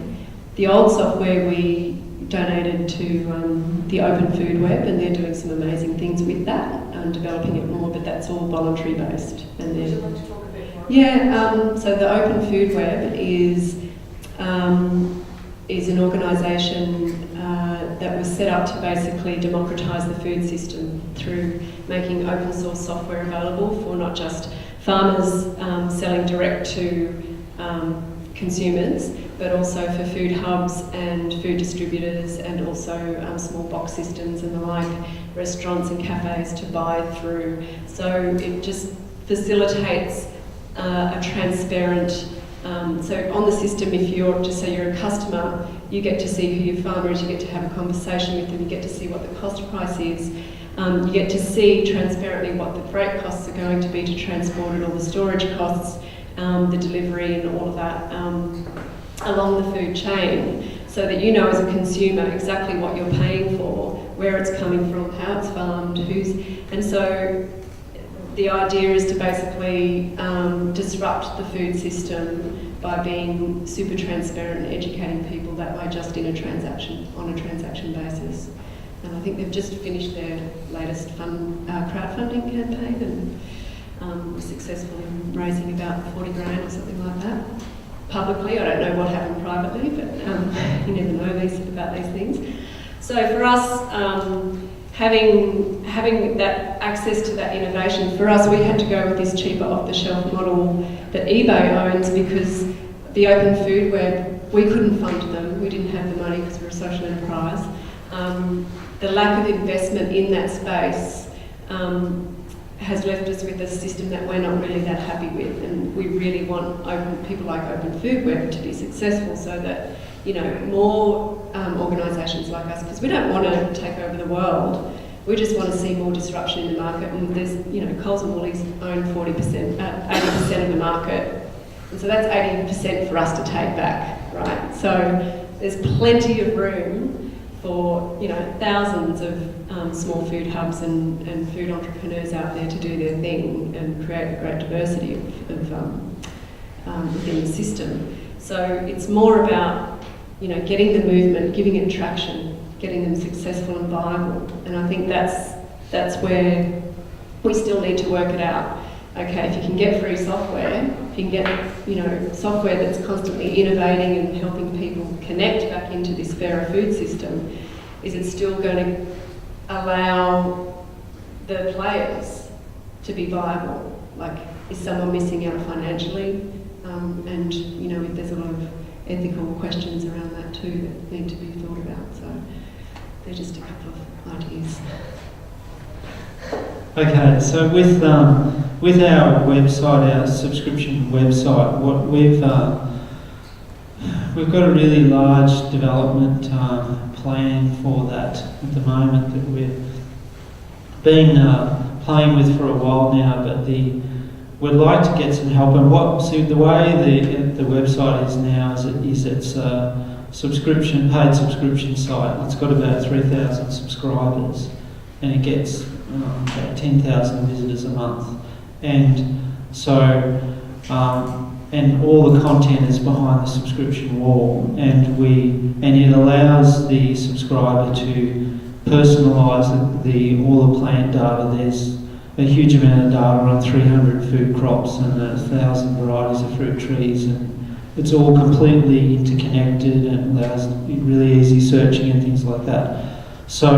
The old software we donated to the Open Food Web, and they're doing some amazing things with that, developing it more, but that's all voluntary based. And Would you like to talk a bit more? yeah, so the Open Food Web is an organisation that was set up to basically democratise the food system through making open source software available for not just farmers selling direct to consumers, but also for food hubs and food distributors, and also small box systems and the like, restaurants and cafes to buy through. So it just facilitates a transparent, so on the system, if you're, just say you're a customer, you get to see who your farmer is, you get to have a conversation with them, you get to see what the cost price is, you get to see transparently what the freight costs are going to be to transport it, all the storage costs, the delivery and all of that along the food chain, so that you know as a consumer exactly what you're paying for, where it's coming from, how it's farmed, and so the idea is to basically disrupt the food system by being super transparent and educating people that way, just on a transaction basis. And I think they've just finished their latest crowdfunding campaign, and were successful in raising about 40 grand or something like that. Publicly, I don't know what happened privately, but you never know about these things. So for us, having that access to that innovation, for us, we had to go with this cheaper off-the-shelf model that eBay owns, because the Open Food Web, we couldn't fund them. We didn't have the money because we're a social enterprise. The lack of investment in that space has left us with a system that we're not really that happy with, and we really want people like Open Food Web to be successful, so that more organisations like us, because we don't want to take over the world, we just want to see more disruption in the market. And there's, Coles and Woolies own 80% of the market, and so that's 80% for us to take back, right? So there's plenty of room for thousands of small food hubs and food entrepreneurs out there to do their thing and create a great diversity of within the system. So it's more about getting the movement, giving it traction, getting them successful and viable. And I think that's where we still need to work it out. Okay, if you can get free software, if you can get software that's constantly innovating and helping people connect back into this fairer food system, is it still going to allow the players to be viable? Like, is someone missing out financially? And if there's a lot of ethical questions around that too that need to be thought about. So they're just a couple of ideas. Okay, so with our website, our subscription website, what we've got a really large development plan for that at the moment that we've been playing with for a while now, but we'd like to get some help. And the way the website is now is it's a paid subscription site. It's got about 3,000 subscribers, and it gets about 10,000 visitors a month. And so, and all the content is behind the subscription wall, and it allows the subscriber to personalise all the plant data. There's a huge amount of data on 300 food crops and 1,000 varieties of fruit trees, and it's all completely interconnected and allows really easy searching and things like that. So,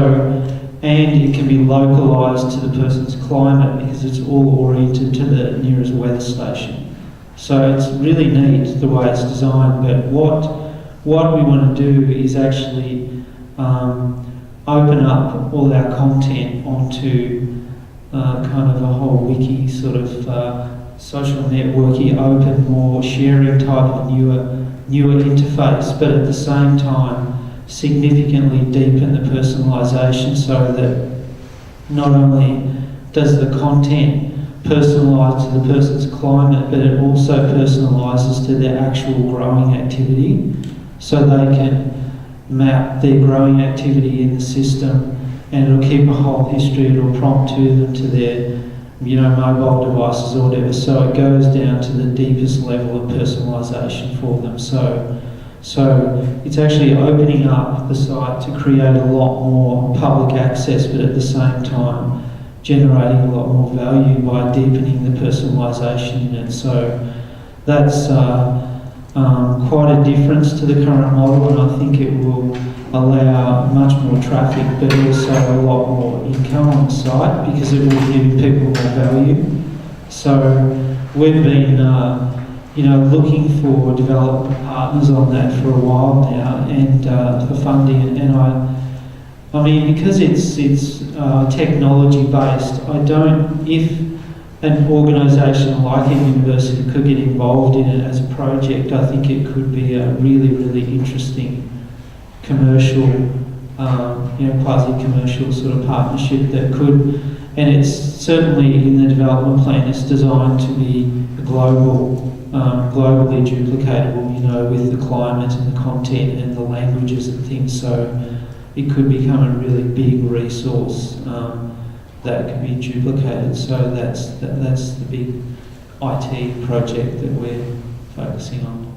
and it can be localised to the person's climate because it's all oriented to the nearest weather station. So it's really neat the way it's designed, but what we want to do is actually open up all our content onto kind of a whole wiki sort of social networky, open, more sharing type of newer interface, but at the same time significantly deepen the personalisation, so that not only does the content personalised to the person's climate, but it also personalises to their actual growing activity, so they can map their growing activity in the system, and it'll keep a whole history. It'll prompt to them to their mobile devices or whatever. So it goes down to the deepest level of personalisation for them. So it's actually opening up the site to create a lot more public access, but at the same time generating a lot more value by deepening the personalisation in it. So that's quite a difference to the current model, and I think it will allow much more traffic, but also a lot more income on the site, because it will give people more value. So we've been looking for development partners on that for a while now, and for funding. And I mean, because it's technology based, if an organisation like a university could get involved in it as a project, I think it could be a really, really interesting commercial, quasi-commercial sort of partnership that could, and it's certainly in the development plan, it's designed to be a globally duplicatable, with the climate and the content and the languages and things, so it could become a really big resource that can be duplicated. So that's the big IT project that we're focusing on.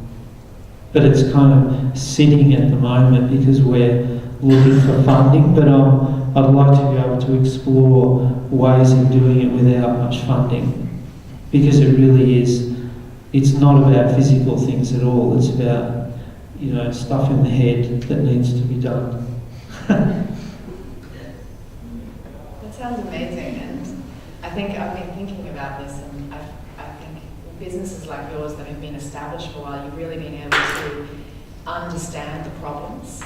But it's kind of sitting at the moment because we're looking for funding, but I'd like to be able to explore ways of doing it without much funding, because it really is, it's not about physical things at all, it's about, stuff in the head that needs to be done. That sounds amazing, and I think I've been thinking about this, and I think businesses like yours that have been established for a while, you've really been able to understand the problems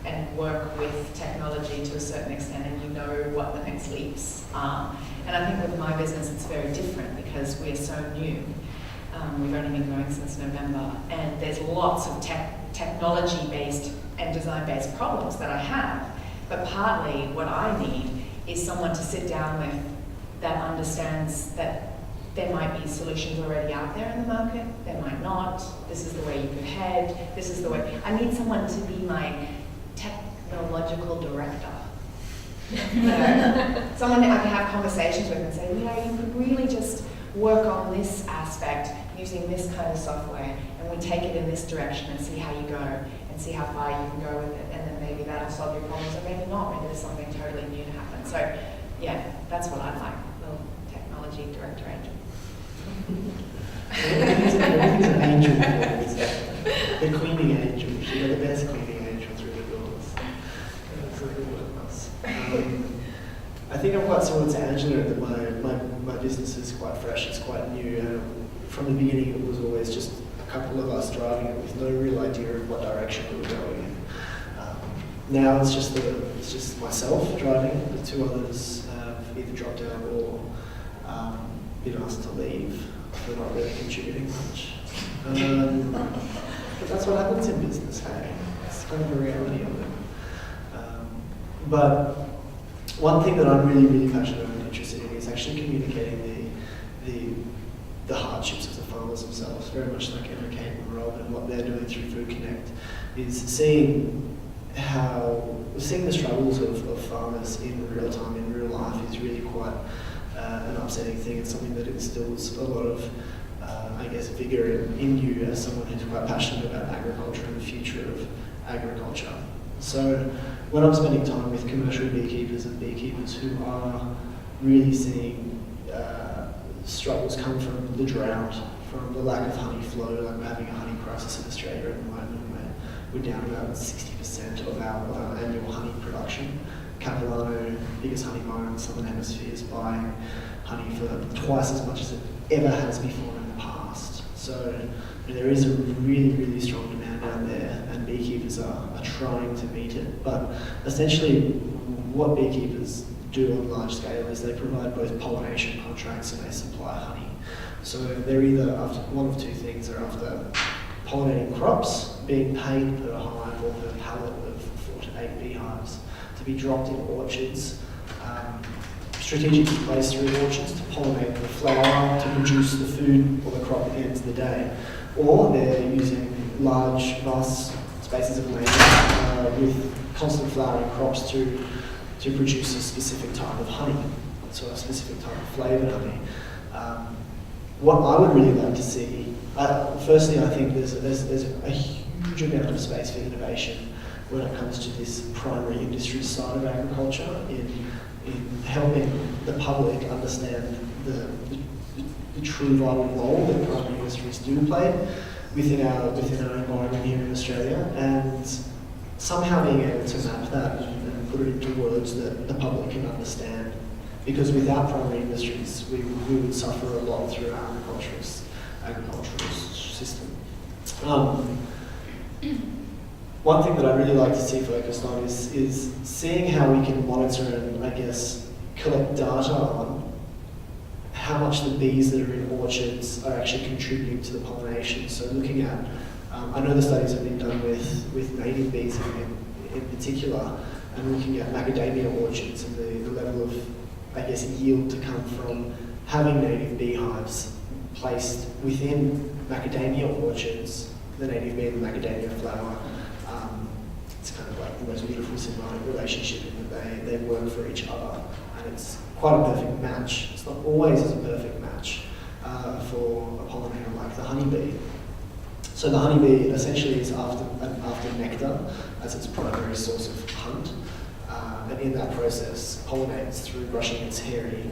and work with technology to a certain extent, and you know what the next leaps are. And I think with my business it's very different because we're so new. We've only been going since November, and there's lots of technology-based and design-based problems that I have. But partly what I need is someone to sit down with that understands that there might be solutions already out there in the market, there might not, this is the way you could head, this is the way. I need someone to be my technological director. Someone that I can have conversations with and say, you could really just work on this aspect using this kind of software, and we take it in this direction and see how you go and see how far you can go with it, and then maybe that'll solve your problems, or maybe not, maybe there's something totally new to happen. So yeah, that's what I'd like, little technology director angel. Everything's an angel. The cleaning angel. You're the best cleaning angel through the doors. That's a good one. I think I'm quite similar to Angela that my business is quite fresh, it's quite new. From the beginning it was always just a couple of us driving it with no real idea of what direction we were going in. Now it's just myself driving it. The two others have either dropped out or been asked to leave. They're not really contributing much. But that's what happens in business, hey? It's kind of a reality of it. But one thing that I'm really, really passionate and interested in is actually communicating the hardships of the farmers themselves, very much like Emma, Kate and Rob, and what they're doing through Food Connect is seeing the struggles of farmers in real time, in real life, is really quite an upsetting thing. It's something that instills a lot of, vigor in you as someone who's quite passionate about agriculture and the future of agriculture. So when I'm spending time with commercial beekeepers and beekeepers who are really seeing struggles come from the drought, from the lack of honey flow, like we're having a honey crisis in Australia at the moment, where we're down about 60% of our annual honey production. Capilano, biggest honey buyer in the Southern Hemisphere, is buying honey for twice as much as it ever has before in the past. So there is a really, really strong demand out there, and beekeepers are trying to meet it. But essentially, what beekeepers do on a large scale is they provide both pollination contracts and they supply honey. So they're either after one of two things: they're after pollinating crops, being paid per hive or per pallet of 4 to 8 beehives to be dropped in orchards strategically placed through orchards to pollinate the flower to produce the food or the crop at the end of the day. Or they're using large, vast spaces of land with constant flowering crops to produce a specific type of honey, so a specific type of flavoured honey. What I would really like to see, firstly, I think there's a huge amount of space for innovation when it comes to this primary industry side of agriculture in helping the public understand the true vital role that primary industries do play within our environment here in Australia, and somehow being able to map that and put it into words that the public can understand. Because without primary industries, we would suffer a lot through our agricultural system. One thing that I'd really like to see focused on is seeing how we can monitor and, I guess, collect data on how much the bees that are in orchards are actually contributing to the pollination. So looking at, I know the studies have been done with native bees in particular, and looking at macadamia orchards and the level of, I guess, yield to come from having native beehives placed within macadamia orchards, the native bee and the macadamia flower. It's kind of like the most beautiful symbiotic relationship in that they work for each other, and it's quite a perfect match. It's not always as a perfect match for a pollinator like the honeybee. So the honeybee essentially is after nectar as its primary source of hunt, and in that process pollinates through brushing its hairy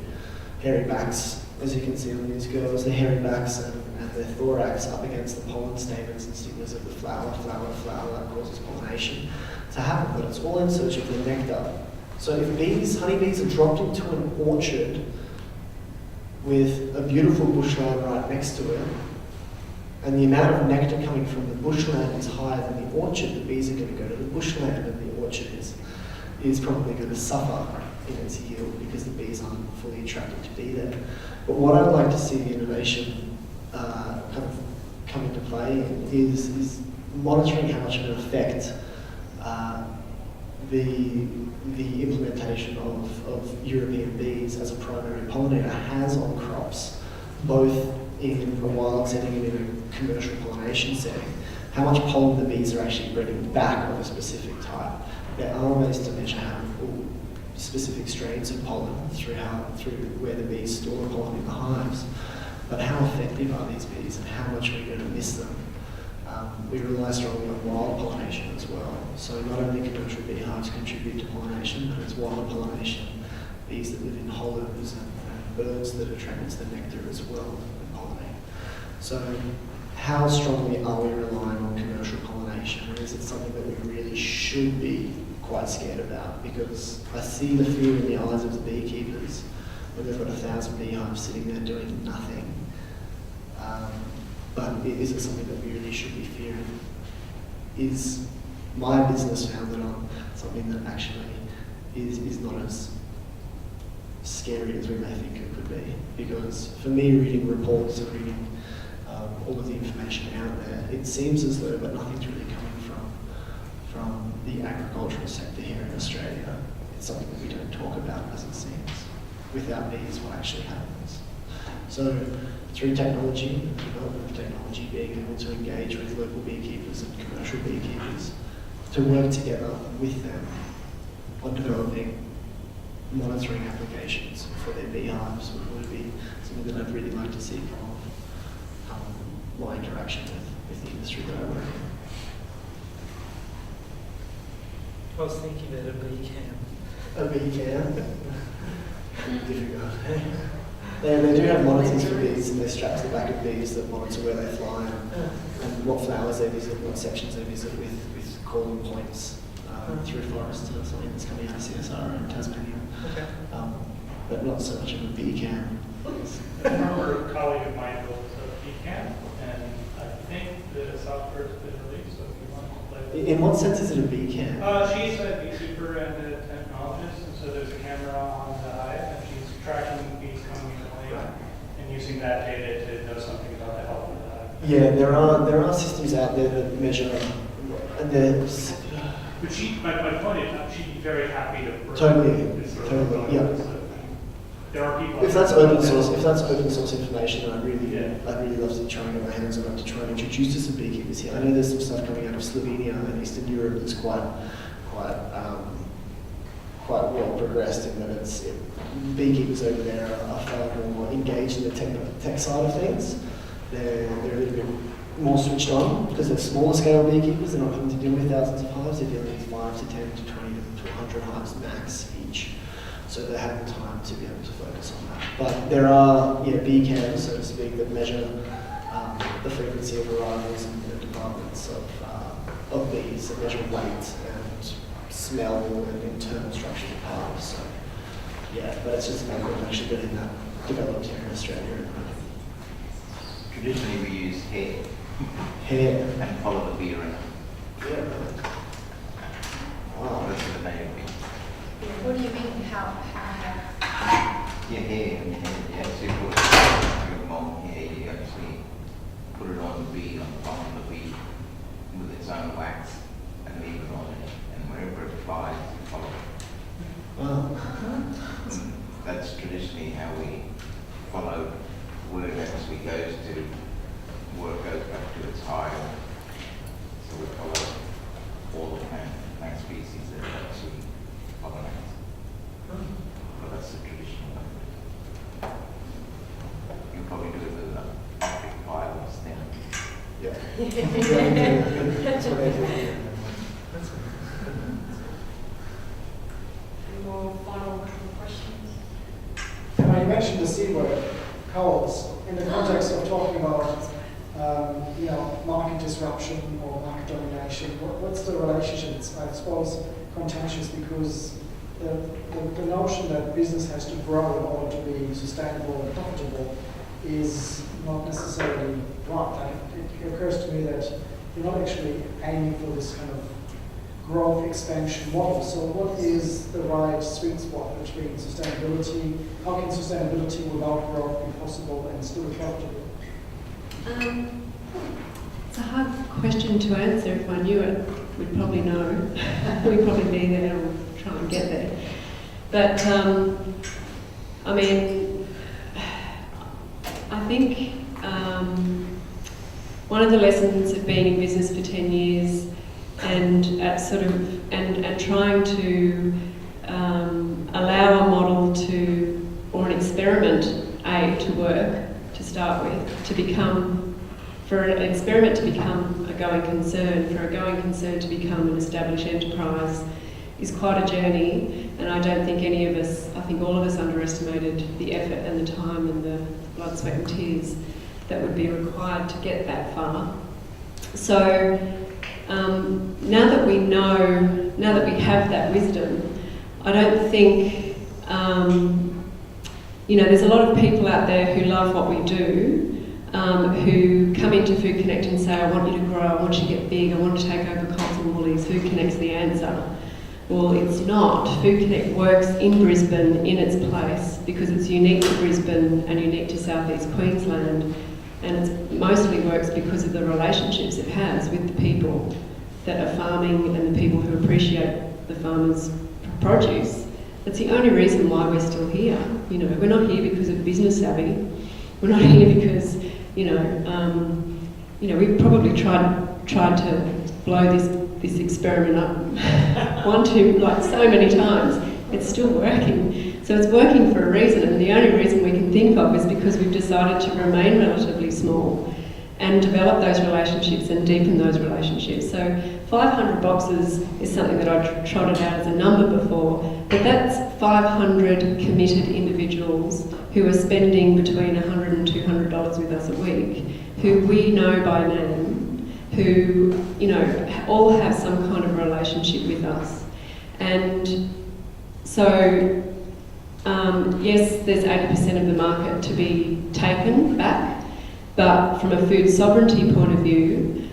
backs, as you can see on these girls, the hairy backs and the thorax up against the pollen stamens and stigmas of the flower that causes pollination to happen, but it's all in search of the nectar. So if honeybees are dropped into an orchard with a beautiful bushland right next to it, and the amount of nectar coming from the bushland is higher than the orchard, the bees are going to go to the bushland, and the orchard is probably going to suffer in its yield because the bees aren't fully attracted to be there. But what I'd like to see the innovation kind of come into play is monitoring how much of an effect the implementation of European bees as a primary pollinator has on crops, both in a wild setting and in a commercial pollination setting. How much pollen the bees are actually bringing back of a specific type. There are ways to measure how specific strains of pollen through where the bees store pollen in the hives. But how effective are these bees and how much are we going to miss them? We rely strongly on wild pollination as well. So not only commercial beehives contribute to pollination, but it's wild pollination, bees that live in hollows and birds that attract the nectar as well and pollinate. So how strongly are we relying on commercial pollination? And is it something that we really should be quite scared about? Because I see the fear in the eyes of the beekeepers when they've got 1,000 beehives sitting there doing nothing. But is it something that we really should be fearing? Is my business founded on something that actually is not as scary as we may think it could be? Because for me, reading reports and reading all of the information out there, it seems as though but nothing's really coming from the agricultural sector here in Australia. It's something that we don't talk about as it seems. Without bees, what actually happens? So through technology, the development of technology, being able to engage with local beekeepers and commercial beekeepers, to work together with them on developing monitoring applications for their beehives would be something that I'd really like to see from my interaction with the industry that I work in. I was thinking that a bee camp. A bee camp? Difficult. They do have monitors for bees, and they're strapped to the back of bees that monitor where they fly and what flowers they visit, what sections they visit with calling points through forests. So that's something that's coming out of CSR in Tasmania. Okay. But not so much of a bee camp. A former colleague of mine built a bee camp, and I think the software's been released, so if you want to play with it. In what sense is it a bee camp? She's a beekeeper and a technologist, and so there's a camera on the hive, and she's tracking bees coming in and using that data to know something about the health of the hive. Yeah, there are systems out there that measure, and there's... But my point is, she'd be very happy to work Totally, with this sort of totally, going, yeah. so- there are people. If that's open source information, I'd really love to try and get my hands on it to try and introduce to some beekeepers here. I know there's some stuff coming out of Slovenia and Eastern Europe that's quite well progressed in that beekeepers over there are far more engaged in the tech side of things. They're a little bit more switched on because they're smaller scale beekeepers. They're not having to deal with thousands of hives. They're dealing with 5 to 10 to 20 to 100 hives max each. So they're having time to be able to focus on that. But there are bee cams, so to speak, that measure the frequency of arrivals in the departments of bees, that measure weight and smell and internal structure of hives. So but it's just a matter of actually getting that developed here in Australia. Traditionally, we use hair. Hair. And follow the bee around. Yeah. Wow. That's the name of it. What do you mean? How? Your hair, you actually put your long hair, you actually put it on the bee, on the bottom of the bee, with its own wax, and leave it on it, and wherever it flies, you follow it. Wow. That's traditionally how we follow where it actually goes to, where it goes back to its hive. So we follow all the plant species that it actually pollinates. But that's the traditional way. You probably do it with an optic files then. Yeah. That's what I do. Any more final questions? You mentioned the C word, coals, in the context of talking about market disruption or market domination. What's the relationship? It's, I suppose, contentious because the notion that business has to grow in order to be sustainable and profitable is not necessarily right. Like it occurs to me that you're not actually aiming for this kind of growth expansion model. So what is the right sweet spot between sustainability? How can sustainability without growth be possible and still be profitable? It's a hard question to answer. If I knew it, we'd probably know. We'd probably be there or try and get there. But, I think one of the lessons of being in business for 10 years and trying to allow a model or an experiment to work to start with, for an experiment to become a going concern, for a going concern to become an established enterprise is quite a journey, and I don't think any of us, I think all of us underestimated the effort and the time and the blood, sweat and tears that would be required to get that far. So now that we have that wisdom, I don't think, there's a lot of people out there who love what we do, who come into Food Connect and say, I want you to grow, I want you to get big, I want to take over Coles and Woolies, Food Connect's the answer. Well, it's not. Food Connect works in Brisbane in its place because it's unique to Brisbane and unique to southeast Queensland, and it mostly works because of the relationships it has with the people that are farming and the people who appreciate the farmers' produce. That's the only reason why we're still here. We're not here because of business savvy. We're not here because, we've probably tried to blow this experiment up so many times. It's still working. So it's working for a reason, and the only reason we can think of is because we've decided to remain relatively small and develop those relationships and deepen those relationships. So 500 boxes is something that I trotted out as a number before, but that's 500 committed individuals who are spending between $100 and $200 with us a week, who we know by name, who all have some kind of relationship with us. And so, yes, there's 80% of the market to be taken back, but from a food sovereignty point of view,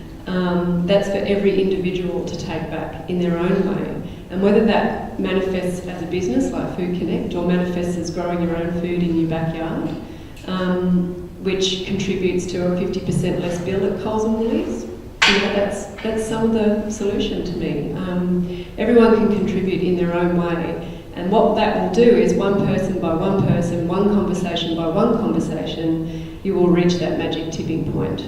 that's for every individual to take back in their own way. And whether that manifests as a business like Food Connect or manifests as growing your own food in your backyard, which contributes to a 50% less bill at Coles and Woolies, that's some of the solution to me. Everyone can contribute in their own way, And what that will do is one person by one person, one conversation by one conversation, you will reach that magic tipping point.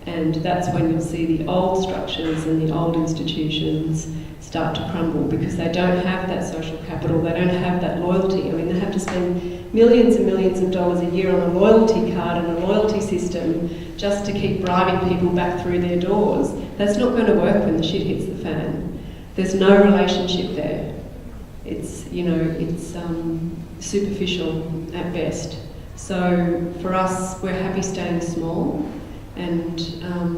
And that's when you'll see the old structures and the old institutions start to crumble, because they don't have that social capital, they don't have that loyalty. I mean, they have to spend millions and millions of dollars a year on a loyalty card and a loyalty system just to keep bribing people back through their doors. That's not going to work when the shit hits the fan. There's no relationship there. It's, you know, it's superficial at best. So for us, we're happy staying small and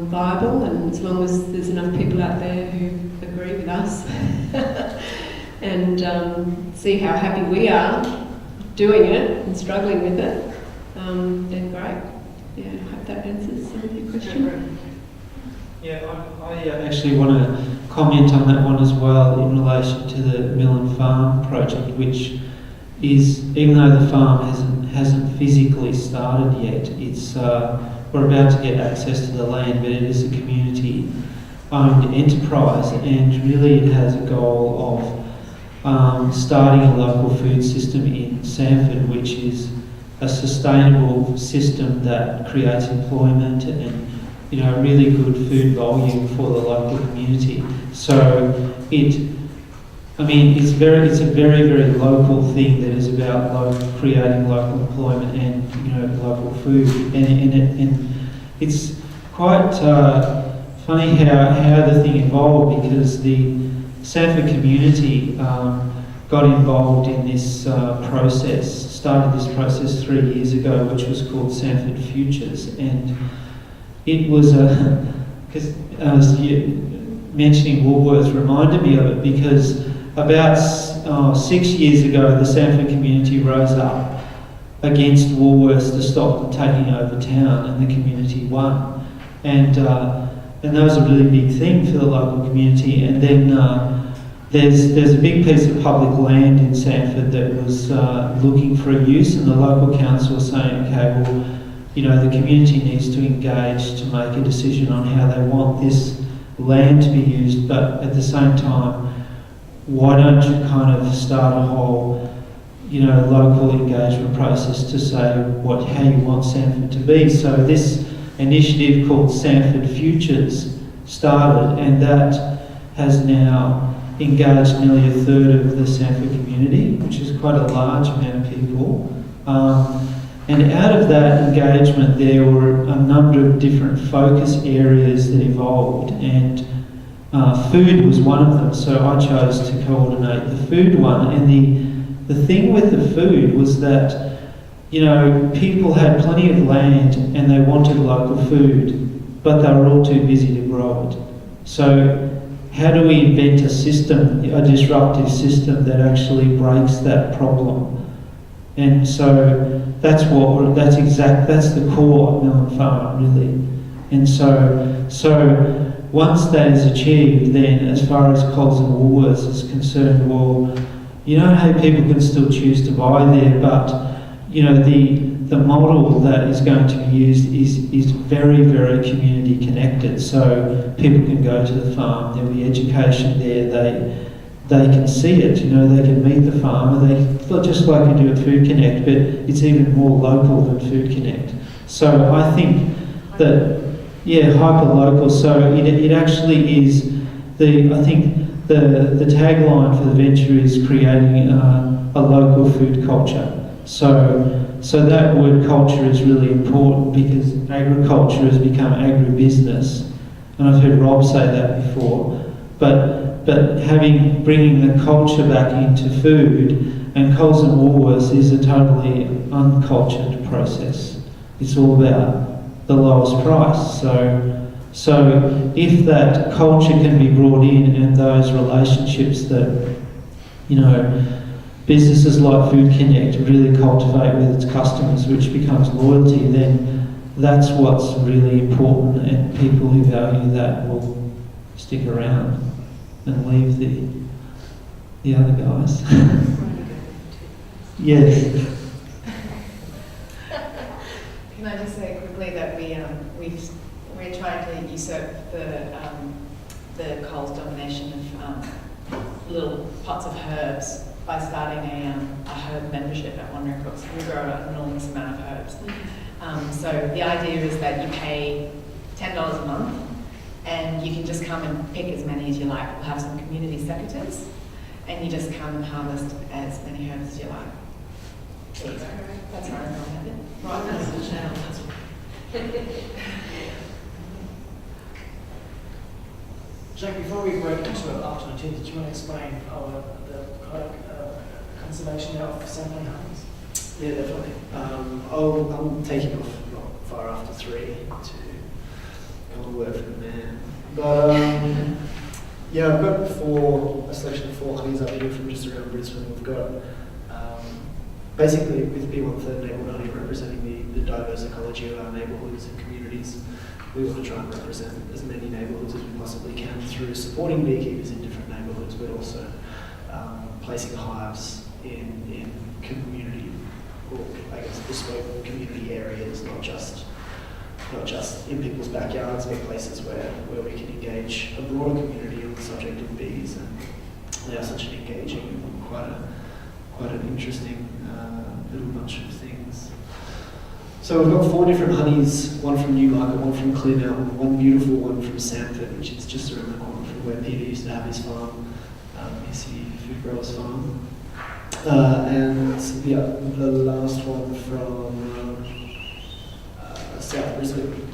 viable, and as long as there's enough people out there who agree with us and see how happy we are doing it and struggling with it, then great. Yeah, I hope that answers some of your question. Yeah, I actually want to comment on that one as well in relation to the Mill and Farm project, which is, even though the farm hasn't physically started yet, it's we're about to get access to the land, but it is a community-owned enterprise, and really it has a goal of starting a local food system in Sanford, which is a sustainable system that creates employment and, you know, really good food volume for the local community. So it's a very, very local thing that is about creating local employment and, you know, local food. And it's quite funny how the thing evolved, because the Sanford community got involved in this started this process 3 years ago, which was called Sanford Futures, and it was because mentioning Woolworths reminded me of it, because about 6 years ago, the Sanford community rose up against Woolworths to stop them taking over town, and the community won. And that was a really big thing for the local community. And then there's a big piece of public land in Sanford that was looking for a use, and the local council was saying, okay, well, you know, the community needs to engage to make a decision on how they want this land to be used, but at the same time, why don't you kind of start a whole, you know, local engagement process to say how you want Sanford to be. So this initiative called Sanford Futures started, and that has now engaged nearly a third of the Sanford community, which is quite a large amount of people. And out of that engagement, there were a number of different focus areas that evolved, and food was one of them. So I chose to coordinate the food one. And the thing with the food was that, you know, people had plenty of land and they wanted local food, but they were all too busy to grow it. So how do we invent a system, a disruptive system that actually breaks that problem? And so that's the core of Mill and Farm, really. And so once that is achieved, then as far as Coles and Woolworths is concerned, well, you know how people can still choose to buy there, but, you know, the model that is going to be used is very, very community connected. So people can go to the farm, there'll be education there, they can see it, you know, they can meet the farmer, just like you do at Food Connect, but it's even more local than Food Connect. So I think that, yeah, hyper-local, so it actually is, I think the tagline for the venture is creating a local food culture. So that word culture is really important, because agriculture has become agribusiness, and I've heard Rob say that before, but bringing the culture back into food, and Coles and Woolworths is a totally uncultured process. It's all about the lowest price. So if that culture can be brought in, and those relationships that, you know, businesses like Food Connect really cultivate with its customers, which becomes loyalty, then that's what's really important, and people who value that will stick around and leave the other guys. Yes. Can I just say quickly that we're trying to usurp the Coles domination of little pots of herbs by starting a herb membership at Wandering Crooks. We grow an enormous amount of herbs. So the idea is that you pay $10 a month and you can just come and pick as many as you like. We'll have some community secateurs and you just come and harvest as many herbs as you like. There you go. That's right, I'll have it. Right, that's the channel. Jack, before we break into it after the tea, did you want to explain the kind of conservation of sampling honeys? Yeah, definitely. I'm taking off not far after 3 to go and work from there. But yeah, I've got a selection of 4 honeys up here from just around Brisbane. We've got basically with B1/3 neighbourhood honey representing the diverse ecology of our neighbourhoods and communities. We want to try and represent as many neighbourhoods as we possibly can through supporting beekeepers in different neighbourhoods, but also placing hives in community, or I guess bespoke community areas, not just in people's backyards, but places where we can engage a broader community on the subject of bees. And they are such an engaging and quite an interesting little bunch of things. So we've got 4 different honeys, one from Newmarket, one from Clear Mountain, one beautiful one from Sanford, which is just around the corner from where Peter used to have his farm, his Cityfood Growers farm. And the last one from South Brisbane.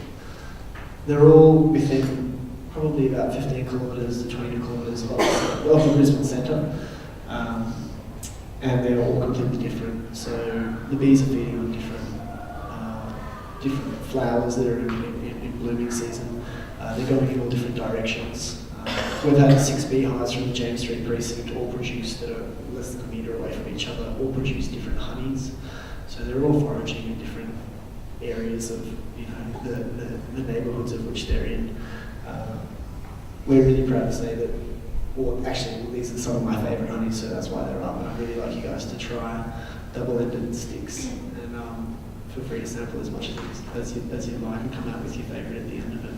They're all within probably about 15 kilometres to 20 kilometres of the Brisbane centre. And they're all completely different. So the bees are feeding on different flowers that are in blooming season. They're going in all different directions. We've had 6 beehives from the James Street precinct, all produce that are less than a metre away from each other, all produce different honeys. So they're all foraging in different areas of the neighbourhoods of which they're in. We're really proud to say that, these are some of my favourite honeys, so that's why they're up. And I'd really like you guys to try double-ended sticks, and feel free to sample as much as you like, and come out with your favourite at the end of it.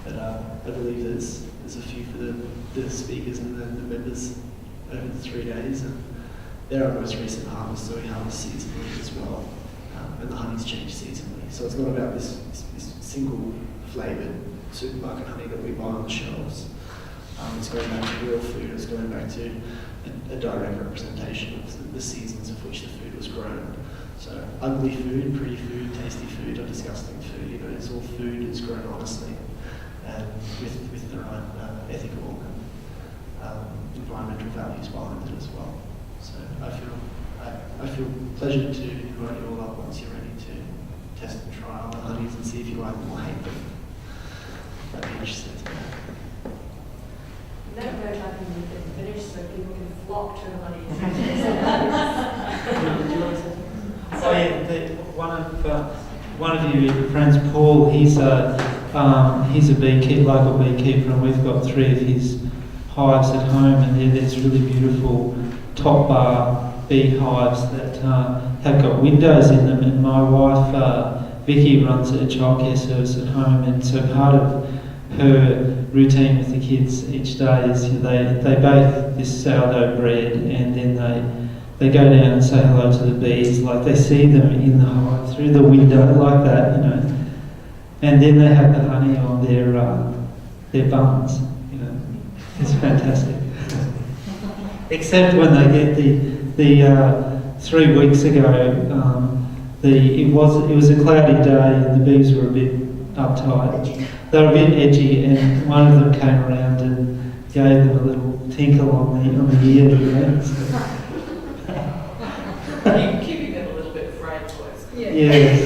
But I believe there's a few for the speakers and the members over the 3 days, and they're our most recent harvest, so we harvest seasonally as well, and the honey's change seasonally. So it's not about this single flavoured supermarket honey that we buy on the shelves. It's going back to real food. It's going back to a direct representation of the seasons of which the food was grown. So ugly food, pretty food, tasty food, or disgusting food. It's all food. It's grown honestly and with the right ethical and environmental values behind it as well. So I feel pleasure to invite you all up once you're ready to test and try all the honeys and see if you like them or hate them. That'd be interesting to know. That goes up and you can finish so people can flock to the honey. Oh yeah, one of your friends, Paul, he's a beekeeper, local beekeeper, and we've got 3 of his hives at home, and there's really beautiful top bar beehives that have got windows in them. And my wife, Vicky, runs a childcare service at home, and so part of her routine with the kids each day is they bake this sourdough bread, and then they go down and say hello to the bees, like they see them in the hive through the window like that, and then they have the honey on their buns, It's fantastic. Except when they get the 3 weeks ago, it was a cloudy day and the bees were a bit uptight. They were a bit edgy, and one of them came around and gave them a little tinkle on the ear. Keeping them a little bit afraid, boys. Yes.